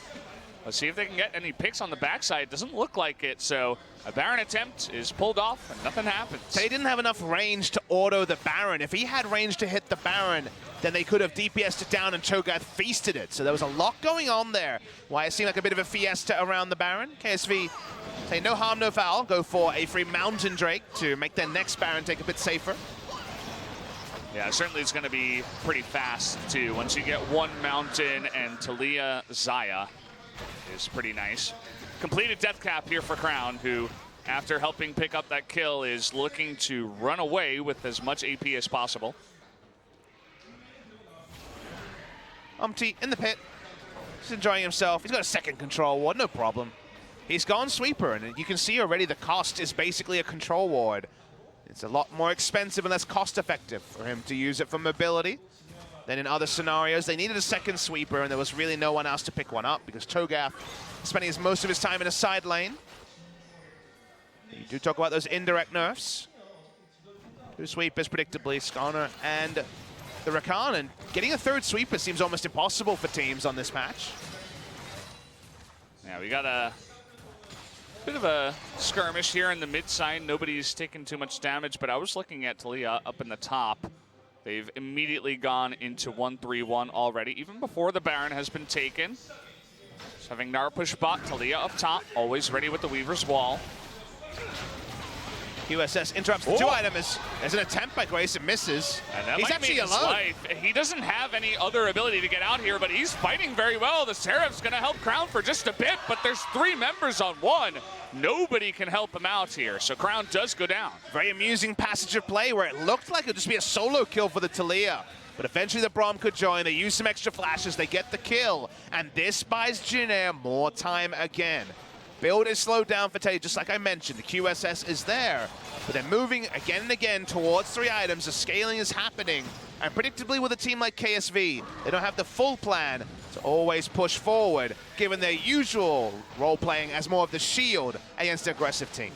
Let's see if they can get any picks on the backside. Doesn't look like it, so a Baron attempt is pulled off and nothing happens. So he didn't have enough range to auto the Baron. If he had range to hit the Baron, then they could have DPS'd it down and Cho'Gath feasted it. So there was a lot going on there. Why it seemed like a bit of a fiesta around the Baron. KSV say no harm, no foul. Go for a free Mountain Drake to make their next Baron take a bit safer. Yeah, certainly it's going to be pretty fast, too. Once you get one Mountain and Talia Xayah is pretty nice. Completed death cap here for Crown, who, after helping pick up that kill, is looking to run away with as much AP as possible. Umpty in the pit. He's enjoying himself. He's got a second control ward, no problem. He's gone sweeper, and you can see already the cost is basically a control ward. It's a lot more expensive and less cost-effective for him to use it for mobility than in other scenarios. They needed a second sweeper, and there was really no one else to pick one up because Cho'Gath is spending most of his time in a side lane. You do talk about those indirect nerfs. Two sweepers, predictably, Skarner and the Rakan, and getting a third sweeper seems almost impossible for teams on this match. Yeah, we got a bit of a skirmish here in the mid side. Nobody's taken too much damage, but I was looking at Talia up in the top. They've immediately gone into 1-3-1 already, even before the Baron has been taken. Just having Nar push bot, Talia up top, always ready with the Weaver's Wall. QSS interrupts the two item as an attempt by Grayson misses. And that he's might actually make his alone. life. He doesn't have any other ability to get out here, but he's fighting very well. The Seraph's going to help Crown for just a bit, but there's 3 members on 1. Nobody can help him out here, so Crown does go down. Very amusing passage of play where it looked like it would just be a solo kill for the Talia. But eventually the Braum could join. They use some extra flashes. They get the kill. And this buys Jin Air more time again. Build is slowed down for Teddy, just like I mentioned. The QSS is there, but they're moving again and again towards 3 items. The scaling is happening, and predictably with a team like KSV, they don't have the full plan to always push forward, given their usual role-playing as more of the shield against the aggressive team.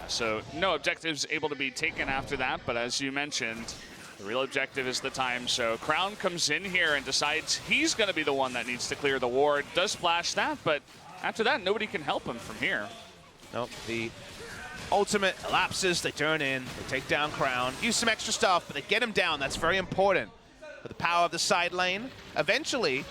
So no objectives able to be taken after that, but as you mentioned, the real objective is the time. So Crown comes in here and decides he's going to be the one that needs to clear the ward. Does flash that, but after that, nobody can help him from here. Nope, the ultimate elapses, they turn in, they take down Crown, use some extra stuff, but they get him down. That's very important for the power of the side lane. Eventually,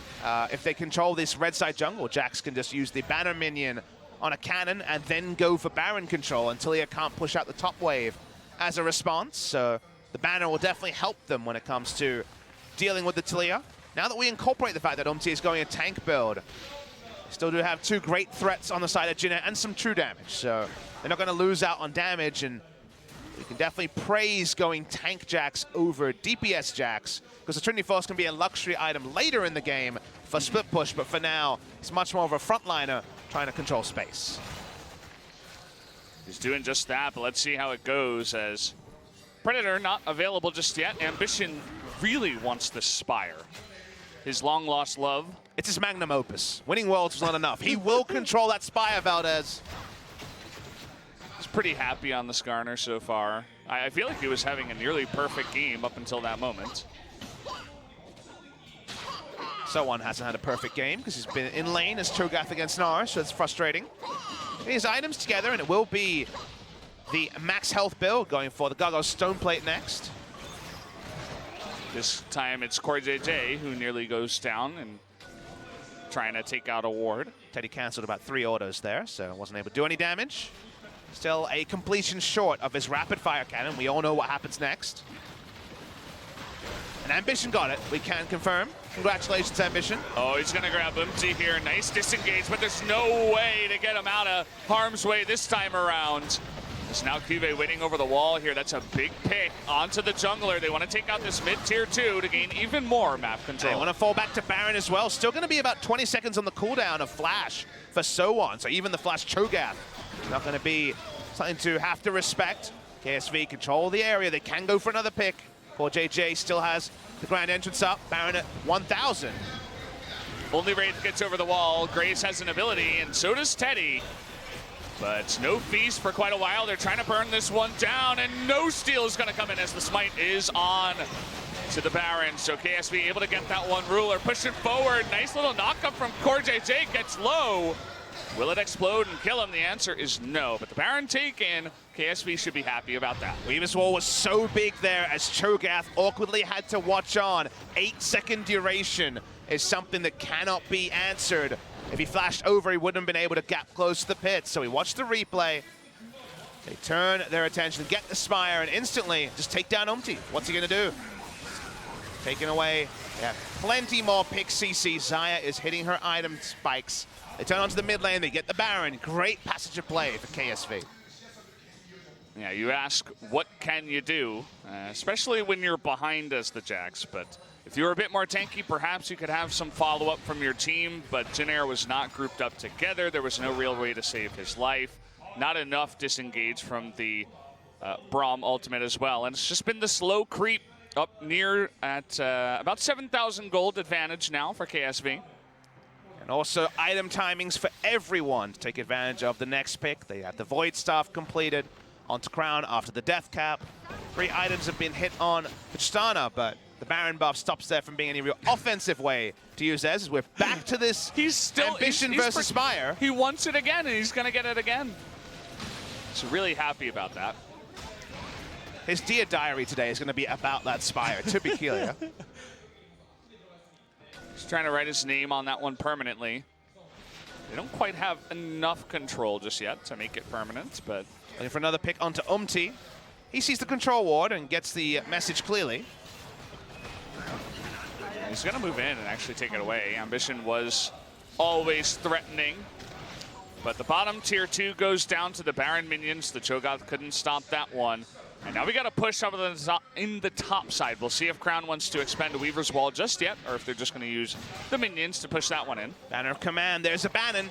if they control this red side jungle, Jax can just use the banner minion on a cannon and then go for Baron control until he can't push out the top wave as a response. So the banner will definitely help them when it comes to dealing with the Talia. Now that we incorporate the fact that Umti is going a tank build, still do have 2 great threats on the side of Jin Air and some true damage. So they're not going to lose out on damage, and we can definitely praise going tank Jax over DPS Jax, because the Trinity Force can be a luxury item later in the game for split push, but for now, he's much more of a frontliner trying to control space. He's doing just that, but let's see how it goes as Predator not available just yet. Ambition really wants the Spire. His long-lost love. It's his magnum opus. Winning Worlds was not enough. He will control that Spire, Valdez. He's pretty happy on the Skarner so far. I feel like he was having a nearly perfect game up until that moment. Someone hasn't had a perfect game because he's been in lane as Cho'Gath against Nar, so it's frustrating. Getting his items together, and it will be the max health build going for the Gargoyle's Stone Plate next. This time it's Corey JJ who nearly goes down and trying to take out a ward. Teddy cancelled about 3 autos there, so wasn't able to do any damage. Still a completion short of his rapid fire cannon. We all know what happens next. And Ambition got it, we can confirm. Congratulations, Ambition. Oh, he's gonna grab Umti here. Nice disengage, but there's no way to get him out of harm's way this time around. It's now Cuvée waiting over the wall here. That's a big pick onto the jungler. They want to take out this mid-tier 2 to gain even more map control. They want to fall back to Baron as well. Still going to be about 20 seconds on the cooldown of Flash for So-On. So even the Flash Cho'Gath not going to be something to have to respect. KSV control the area. They can go for another pick. Poor JJ still has the grand entrance up. Baron at 1,000. Only Wraith gets over the wall. Grace has an ability, and so does Teddy. But no feast for quite a while. They're trying to burn this one down, and no steal is going to come in as the smite is on to the Baron. So KSV able to get that one. Ruler pushing forward. Nice little knockup from Core JJ. Gets low. Will it explode and kill him? The answer is no. But the Baron taken. KSV should be happy about that. Weaver's wall was so big there as Cho'Gath awkwardly had to watch on. 8-second duration is something that cannot be answered. If he flashed over, he wouldn't have been able to gap close to the pit. So he watched the replay. They turn their attention, get the Spire, and instantly just take down Umti. What's he gonna do? Taken away. Yeah, plenty more pick CC. Xayah is hitting her item spikes. They turn onto the mid lane, they get the Baron. Great passage of play for KSV. Yeah, you ask, what can you do? Especially when you're behind as the Jags. But if you were a bit more tanky, perhaps you could have some follow-up from your team. But Jin Air was not grouped up together. There was no real way to save his life. Not enough disengage from the Braum ultimate as well. And it's just been the slow creep up near at about 7,000 gold advantage now for KSV. And also item timings for everyone to take advantage of the next pick. They have the Void Staff completed onto Crown after the Death Cap. 3 items have been hit on Tristana, but the Baron buff stops there from being any real offensive way to use theirs. As we're back to this Ambition versus Spire. He wants it again, and he's going to get it again. So really happy about that. His Dear Diary today is going to be about that Spire, to be clear. He's trying to write his name on that one permanently. They don't quite have enough control just yet to make it permanent, but... Looking for another pick onto Umti. He sees the control ward and gets the message clearly. He's going to move in and actually take it away. Ambition was always threatening. But the bottom tier 2 goes down to the Baron minions. The Cho'Gath couldn't stop that one. And now we got to push up in the top side. We'll see if Crown wants to expend Weaver's Wall just yet, or if they're just going to use the minions to push that one in. Banner of Command, there's a Bannon.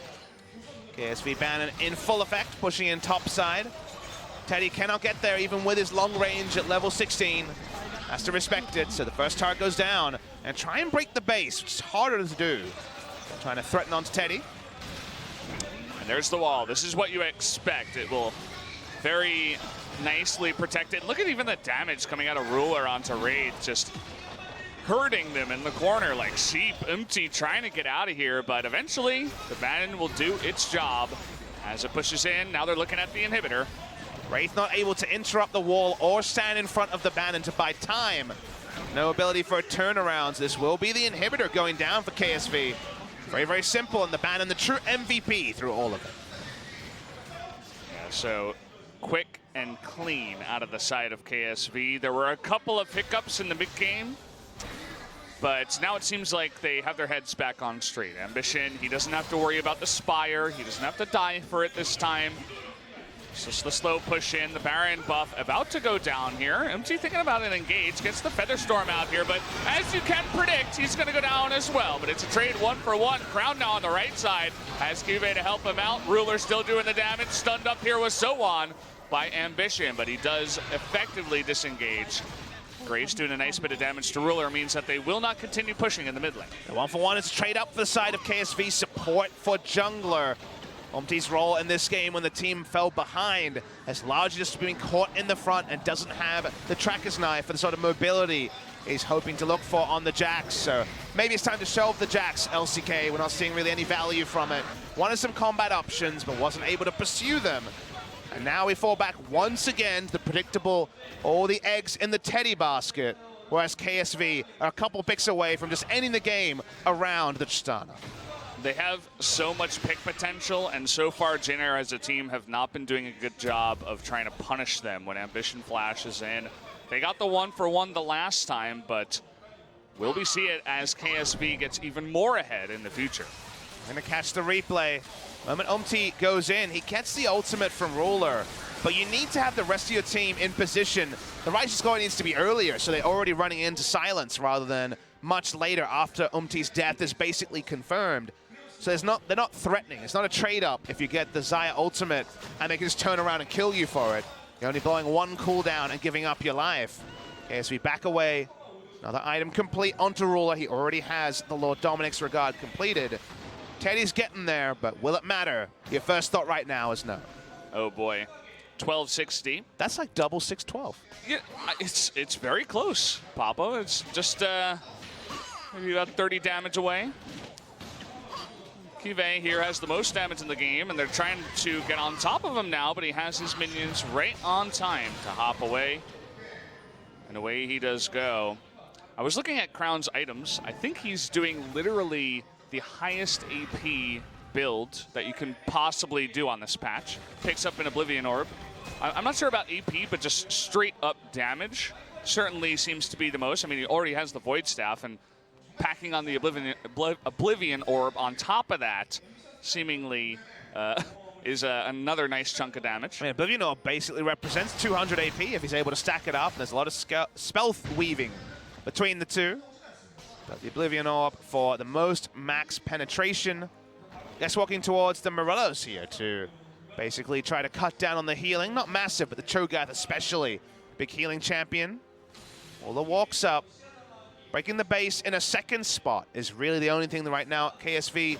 KSV Bannon in full effect, pushing in top side. Teddy cannot get there even with his long range at level 16. Has to respect it, so the first target goes down. And try and break the base, which is harder to do. Trying to threaten onto Teddy. And there's the wall. This is what you expect. It will very nicely protect it. Look at even the damage coming out of Ruler onto Raid, just hurting them in the corner like sheep. Umti trying to get out of here, but eventually the Bannon will do its job as it pushes in. Now they're looking at the inhibitor. Wraith not able to interrupt the wall or stand in front of the Bannon to buy time. No ability for turnarounds. This will be the inhibitor going down for KSV. Very, very simple, and the Bannon, the true MVP through all of it. Yeah, so quick and clean out of the side of KSV. There were a couple of hiccups in the mid-game, but now it seems like they have their heads back on straight. Ambition, he doesn't have to worry about the Spire. He doesn't have to die for it this time. It's just the slow push in. The Baron buff about to go down here. MT thinking about an engage. Gets the Featherstorm out here, but as you can predict, he's going to go down as well. But it's a trade 1-for-1. Crown now on the right side. Has Cube to help him out. Ruler still doing the damage. Stunned up here with Sowan by Ambition, but he does effectively disengage. Graves doing a nice bit of damage to Ruler means that they will not continue pushing in the mid lane. The 1-for-1 is a trade up for the side of KSV. Support for jungler. Umti's role in this game when the team fell behind has largely just been caught in the front and doesn't have the tracker's knife for the sort of mobility he's hoping to look for on the Jax. So maybe it's time to shelve the Jax LCK. We're not seeing really any value from it. Wanted some combat options, but wasn't able to pursue them. And now we fall back once again to the predictable, all the eggs in the Teddy basket, whereas KSV are a couple picks away from just ending the game around the Tristana. They have so much pick potential, and so far Jin Air as a team have not been doing a good job of trying to punish them when Ambition flashes in. They got the 1-for-1 the last time, but will we see it as KSV gets even more ahead in the future? Gonna catch the replay. The moment Umti goes in, he gets the ultimate from Ruler, but you need to have the rest of your team in position. The Righteous Guard needs to be earlier, so they're already running into silence rather than much later after Umti's death is basically confirmed. So they're not threatening. It's not a trade-up if you get the Xayah ultimate and they can just turn around and kill you for it. You're only blowing one cooldown and giving up your life. KSV back away. Another item complete onto Ruler. He already has the Lord Dominic's Regard completed. Teddy's getting there, but will it matter? Your first thought right now is no. Oh boy. 1260. That's like double 612. Yeah, it's very close, Papa. It's just maybe about 30 damage away. KSV here has the most damage in the game, and they're trying to get on top of him now, but he has his minions right on time to hop away. And away he does go. I was looking at Crown's items. I think he's doing literally the highest AP build that you can possibly do on this patch. Picks up an Oblivion Orb. I'm not sure about AP, but just straight up damage certainly seems to be the most. I mean, he already has the Void Staff, and packing on the Oblivion Orb on top of that seemingly is another nice chunk of damage. I mean, Oblivion Orb basically represents 200 AP if he's able to stack it up. There's a lot of spell weaving between the two. But the Oblivion Orb for the most max penetration. Guess walking towards the Morellos here to basically try to cut down on the healing. Not massive, but the Cho'Gath especially. Big healing champion. Ola walks up. Breaking the base in a second spot is really the only thing that right now KSV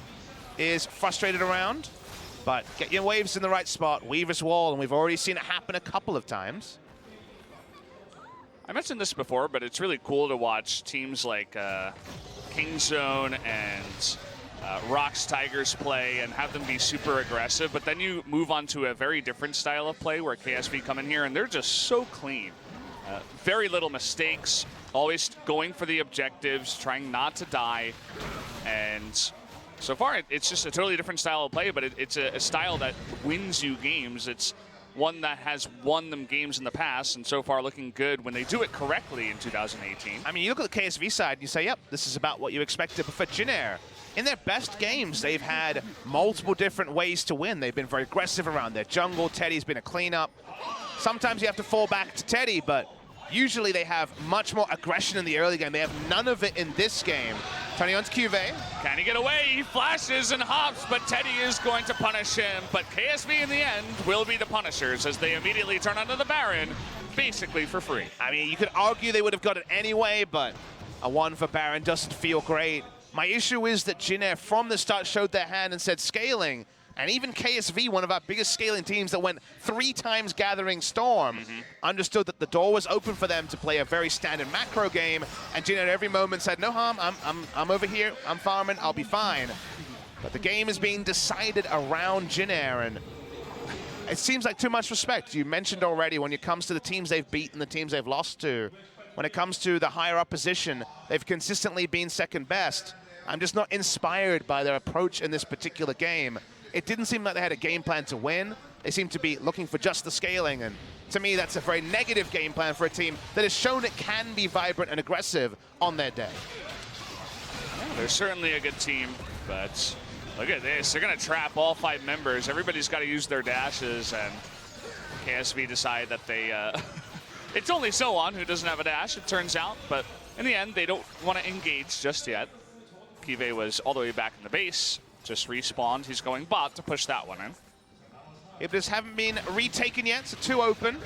is frustrated around. But get your waves in the right spot, Weaver's Wall, and we've already seen it happen a couple of times. I mentioned this before, but it's really cool to watch teams like Kingzone and Rocks Tigers play and have them be super aggressive, but then you move on to a very different style of play where KSV come in here and they're just so clean. Very little mistakes, always going for the objectives, trying not to die. And so far, it's just a totally different style of play, but it's a style that wins you games. It's one that has won them games in the past, and so far looking good when they do it correctly in 2018. I mean, you look at the KSV side and you say, yep, this is about what you expected. But for Jin Air, in their best games, they've had multiple different ways to win. They've been very aggressive around their jungle. Teddy's been a cleanup. Sometimes you have to fall back to Teddy, but usually they have much more aggression in the early game. They have none of it in this game. Turning on to KSV. Can he get away? He flashes and hops, but Teddy is going to punish him. But KSV in the end will be the punishers as they immediately turn onto the Baron, basically for free. I mean, you could argue they would have got it anyway, but a 1 for Baron doesn't feel great. My issue is that Jin Air from the start showed their hand and said scaling. And even KSV, one of our biggest scaling teams that went 3 times Gathering Storm, understood that the door was open for them to play a very standard macro game. And Jin at every moment said, no harm, I'm over here, I'm farming, I'll be fine. But the game is being decided around Jin Air, and it seems like too much respect. You mentioned already when it comes to the teams they've beaten, the teams they've lost to, when it comes to the higher up position, they've consistently been second best. I'm just not inspired by their approach in this particular game. It didn't seem like they had a game plan to win. They seemed to be looking for just the scaling, and to me, that's a very negative game plan for a team that has shown it can be vibrant and aggressive on their day. Yeah, they're certainly a good team, but look at this. They're going to trap all 5 members. Everybody's got to use their dashes, and KSV decide that they... it's only Soan who doesn't have a dash, it turns out, but in the end, they don't want to engage just yet. KSV was all the way back in the base, just respawned. He's going bot to push that one in. Iblis haven't been retaken yet, so 2 open.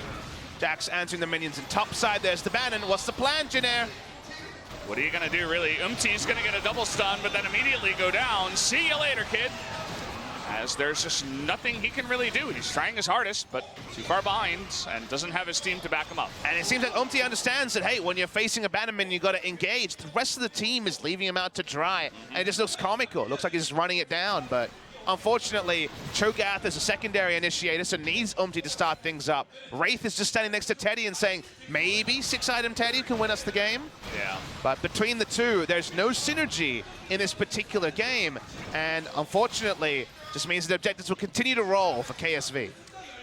Jax answering the minions in top side. There's the Bannon. What's the plan, Jin Air? What are you going to do, really? Umti's going to get a double stun, but then immediately go down. See you later, kid. As there's just nothing he can really do. He's trying his hardest, but too far behind and doesn't have his team to back him up. And it seems like Umti understands that, hey, when you're facing a Bannerman, you've got to engage. The rest of the team is leaving him out to dry, and it just looks comical. It looks like he's just running it down, but unfortunately, Cho'Gath is a secondary initiator, so needs Umti to start things up. Wraith is just standing next to Teddy and saying, maybe 6-item Teddy can win us the game. Yeah. But between the two, there's no synergy in this particular game, and unfortunately, just means the objectives will continue to roll for KSV.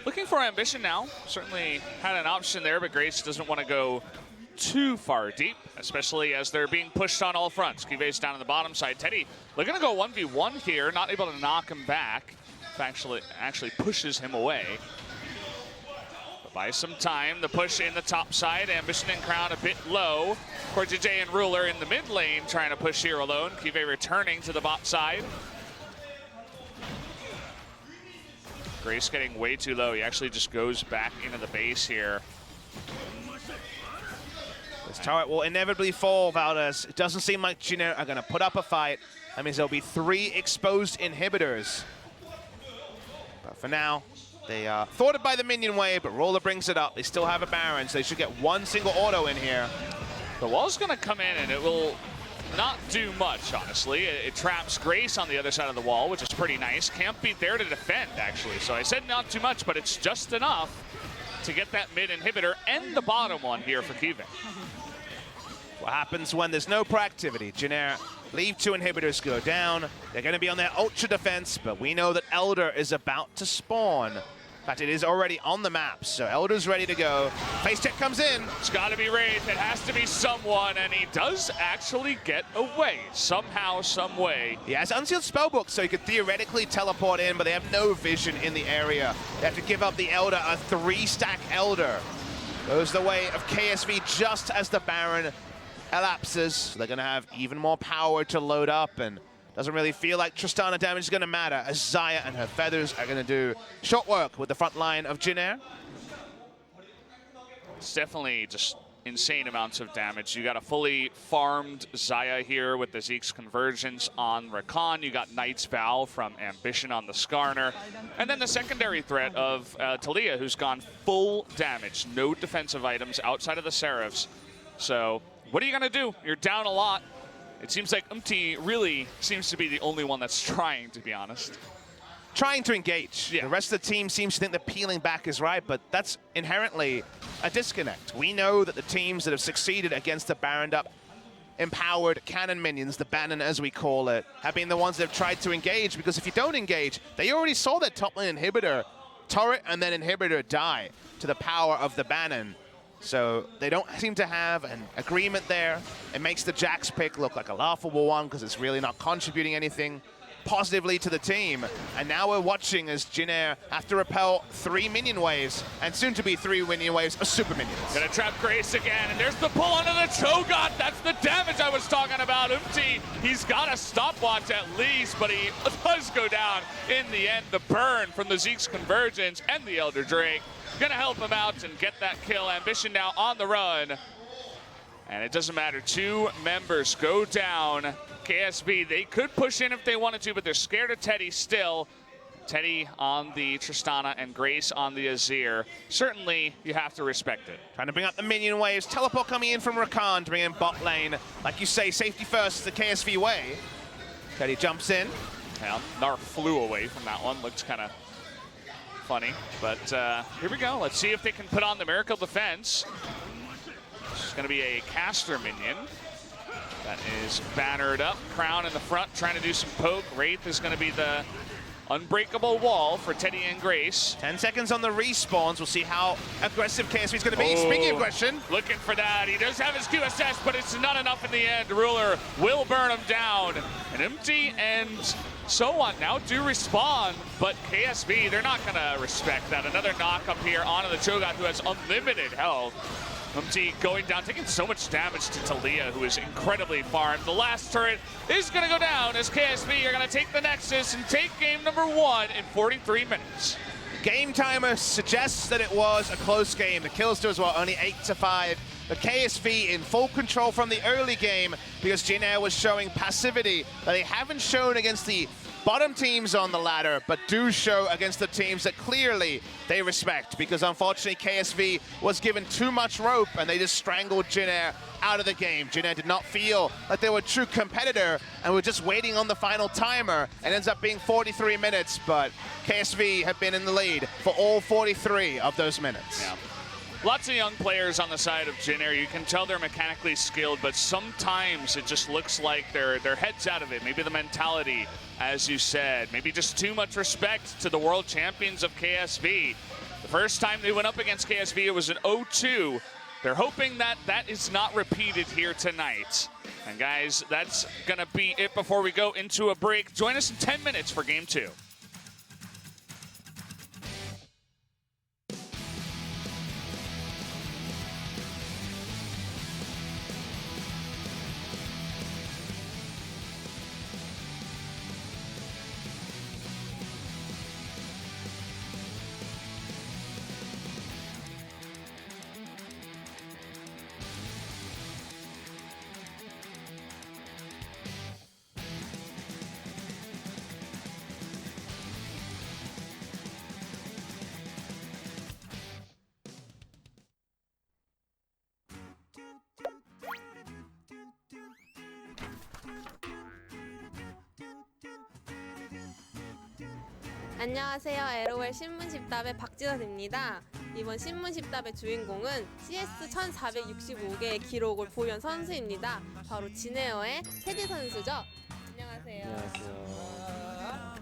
Looking for ambition now. Certainly had an option there, but Grace doesn't want to go too far deep, especially as they're being pushed on all fronts. Kive's down on the bottom side. Teddy, they're going to go 1v1 here, not able to knock him back. Actually pushes him away. But buys some time. The push in the top side. Ambition and Crown a bit low. Cortej and Ruler in the mid lane trying to push here alone. Kive returning to the bot side. Grace getting way too low. He actually just goes back into the base here. This turret will inevitably fall, Valdez. It doesn't seem like Jin Air are going to put up a fight. That means there'll be 3 exposed inhibitors. But for now, They are thwarted by the minion wave, but Roller brings it up. They still have a Baron, so they should get one single auto in here. The wall's going to come in, and it will not do much, honestly. It traps Grace on the other side of the wall, which is pretty nice. Can't be there to defend, actually. So I said not too much, but it's just enough to get that mid inhibitor and the bottom one here for Kevin. What happens when there's no proactivity? Jin Air leave 2 inhibitors go down. They're going to be on their ultra defense, but we know that Elder is about to spawn. In fact, it is already on the map, so Elder's ready to go. Face check comes in. It's got to be Wraith. It has to be someone, and he does actually get away somehow, some way. He has unsealed spellbook, so he could theoretically teleport in, but they have no vision in the area. They have to give up the Elder, a 3-stack Elder. Goes the way of KSV just as the Baron elapses. So they're going to have even more power to load up, and doesn't really feel like Tristana damage is going to matter, as Xayah and her feathers are going to do short work with the front line of Jin Air. It's definitely just insane amounts of damage. You got a fully farmed Xayah here with the Zeke's Convergence on Rakan. You got Knight's Vow from Ambition on the Skarner. And then the secondary threat of Talia, who's gone full damage. No defensive items outside of the Seraphs. So what are you going to do? You're down a lot. It seems like really seems to be the only one that's trying, to be honest. Trying to engage. Yeah. The rest of the team seems to think that peeling back is right, but that's inherently a disconnect. We know that the teams that have succeeded against the Baroned up empowered cannon minions, the Bannon as we call it, have been the ones that have tried to engage, because if you don't engage, they already saw their top lane inhibitor, turret and then inhibitor die to the power of the Bannon. So they don't seem to have an agreement there. It makes the Jax pick look like a laughable one because it's really not contributing anything positively to the team. And now we're watching as Jin Air have to repel 3 minion waves, and soon to be 3 minion waves of super minions. Gonna trap Grace again, and there's the pull onto the Cho'Gath. That's the damage I was talking about. He's got a stopwatch at least, but he does go down in the end. The burn from the Zeke's Convergence and the Elder Drake gonna help him out and get that kill. Ambition now on the run. And it doesn't matter, 2 members go down. KSV, they could push in if they wanted to, but they're scared of Teddy still. Teddy on the Tristana and Grace on the Azir. Certainly, you have to respect it. Trying to bring up the minion waves. Teleport coming in from Rakan to bring in bot lane. Like you say, safety first is the KSV way. Teddy jumps in. Well, Narf flew away from that one. Looks kind of funny. But here we go. Let's see if they can put on the Miracle Defense. It's going to be a caster minion. That is bannered up. Crown in the front, trying to do some poke. Wraith is going to be the unbreakable wall for Teddy and Grace. 10 seconds on the respawns. We'll see how aggressive KSV is going to be. Speaking of aggression. Looking for that. He does have his QSS, but it's not enough in the end. Ruler will burn him down. And Empty and so on now do respawn, but KSV, they're not going to respect that. Another knock up here onto the Cho'Gath, who has unlimited health. Empty going down, taking so much damage to Talia, who is incredibly farmed. The last turret is going to go down as KSV are going to take the Nexus and take game number 1 in 43 minutes. Game timer suggests that it was a close game. The kills do as well, only 8-5. The KSV in full control from the early game because Jin Air was showing passivity that they haven't shown against the bottom teams on the ladder, but do show against the teams that clearly they respect, because unfortunately KSV was given too much rope and they just strangled Jin Air out of the game. Jin Air did not feel like they were a true competitor and were just waiting on the final timer, and ends up being 43 minutes, but KSV have been in the lead for all 43 of those minutes. Yeah. Lots of young players on the side of Jin Air. You can tell they're mechanically skilled, but sometimes it just looks like their head's out of it. Maybe the mentality, as you said, maybe just too much respect to the world champions of KSV. The first time they went up against KSV, it was an 0-2. They're hoping that that is not repeated here tonight. And guys, that's gonna be it before we go into a break. Join us in 10 minutes for game 2. 안녕하세요. LOL 신문십답의 박진원입니다. 이번 신문십답의 주인공은 CS 1465개의 기록을 보유한 선수입니다. 바로 진에어의 테디 선수죠. 안녕하세요. 안녕하세요.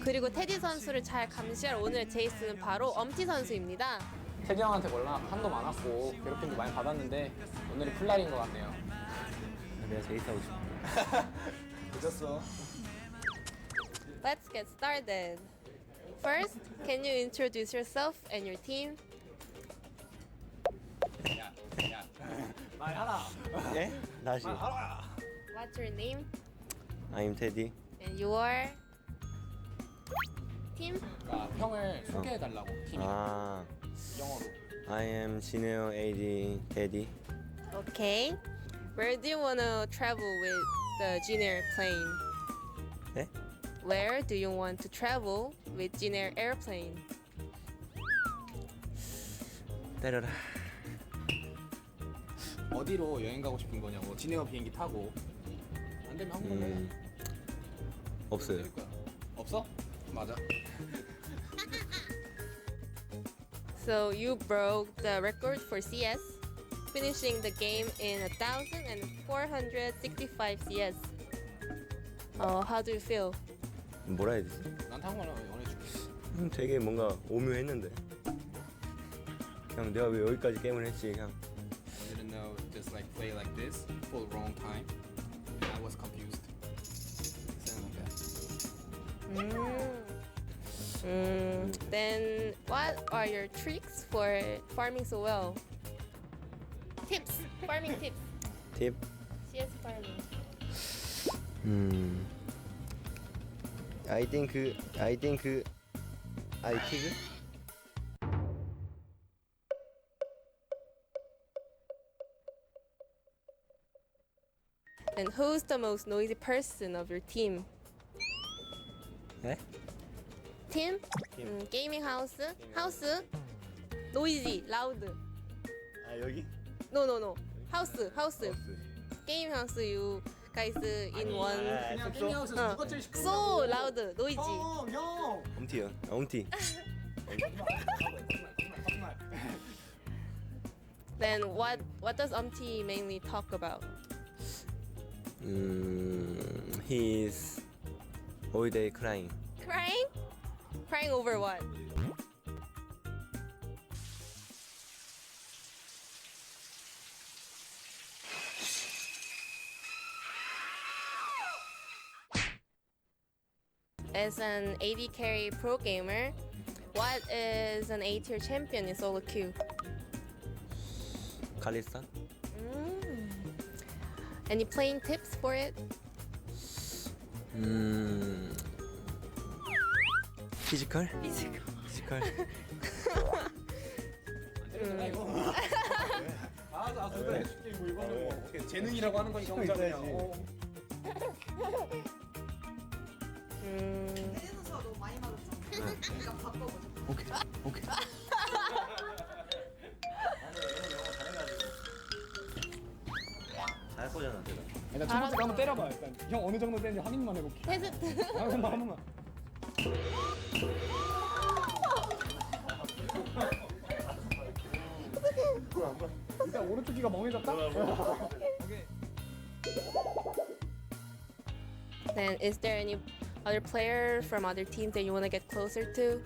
그리고 테디 선수를 잘 감시할 오늘의 제이스는 바로 엄티 선수입니다. 테디 형한테 워낙 한도 많았고 괴롭힘도 많이 받았는데 오늘이 풀날인 것 같네요. 내가 제이스 하고 싶어. 늦었어. Let's get started. First, can you introduce yourself and your team? 말하라. 예? 다시. What's your name I'm Teddy. and your team? 그러니까 형을 소개해달라고 팀이 아, 영어로. I am Jin Air Teddy. Okay. Where do you want to travel with the Jin Air plane? 네? Where do you want to travel with Jin Air airplane? 때려라. 어디로 여행 가고 싶은 거냐고. 진에어 비행기 타고. 안 되면 한국으로 해. 없어요. 될 거야. 없어? 맞아. So you broke the record for CS, finishing the game in 1,465 CS. How do you feel? 뭐라 해야 되지? 나한테 한 거나 원해줄게. 되게 뭔가 오묘했는데. 그냥 내가 왜 여기까지 게임을 했지? 그냥 I didn't know just like play like this for a long time. I was confused. Something like that. Then what are your tricks for farming so well? Tips, farming tips. 팁. CS farming. I think I think Then who's the most noisy person of your team? 네? Team? Gaming house? House? Noisy, loud. 아 여기? No. House. Game house, you guys in one. 그냥 게임하우스 어. 누가 제일 시끄러워? So loud, noisy. 형! 엄티요. 엄티. 거짓말. Then what does Umti mainly talk about? He's all day crying. Crying? Crying over what? As an AD carry pro gamer, what is an A tier champion in solo queue? 칼리스타? Any playing tips for it? 피지컬? Physical. 피지컬. 알았어. 그래. 쉽게 뭐 이거는 뭐 재능이라고 하는 거니까 혼자 그냥. 오케이. 잘 거잖아, 내가. 일단 첫 번째 거 한번 때려봐. 일단 형 어느 정도 되는지 확인만 해볼게. 테스트. 한 번만. 일단 오른쪽 귀가 멍해졌다. Then is there any other player from other teams that you want to get closer to?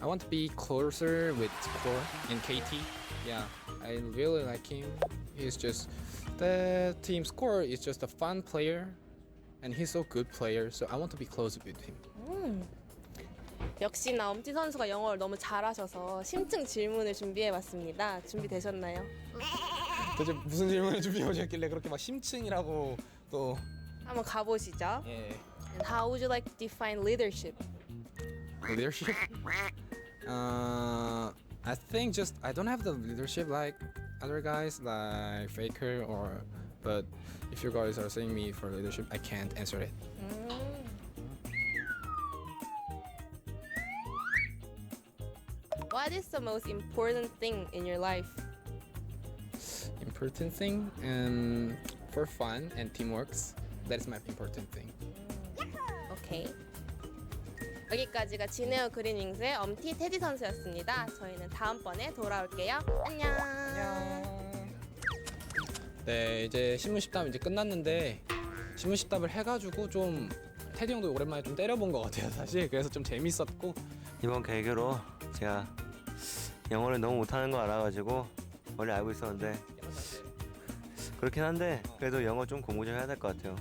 I want to be closer with Core in KT. Yeah, I really like him. He's just the team Score is just a fun player, and he's so good player. So I want to be close with him. 역시나 엄지 선수가 영어를 너무 잘하셔서 심층 질문을 준비해봤습니다. 준비되셨나요? 도대체 무슨 질문을 준비해 오셨길래 그렇게 막 심층이라고 또 한번 가보시죠. 예. And how would you like to define leadership? Leadership? I think just I don't have the leadership like other guys like FLICKR or. But if you guys are saying me for leadership, I can't answer it. What is the most important thing in your life? Important thing and for fun and teamwork. That is my important thing. Okay. 여기까지가 진에어 그린윙스의 엄티 테디 선수였습니다. 저희는 다음번에 돌아올게요. 안녕. 네, 이제 신문 10답 이제 끝났는데 신문 10답을 해가지고 좀 테디 형도 오랜만에 좀 때려본 것 같아요, 사실. 그래서 좀 재밌었고 이번 계기로 제가 영어를 너무 못하는 거 알아가지고 원래 알고 있었는데 그렇긴 한데 그래도 영어 좀 공부 좀 해야 될 것 같아요.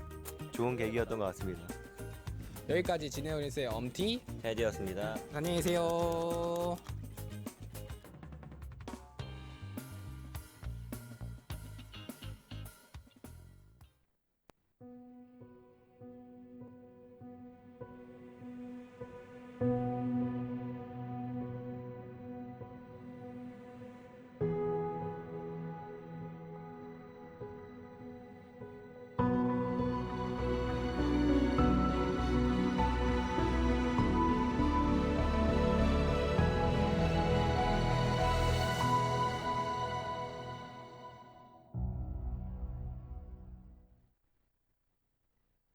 좋은 계기였던 것 같습니다. 여기까지 진에어 그린윙스의 엄티 테디였습니다. 안녕히 계세요.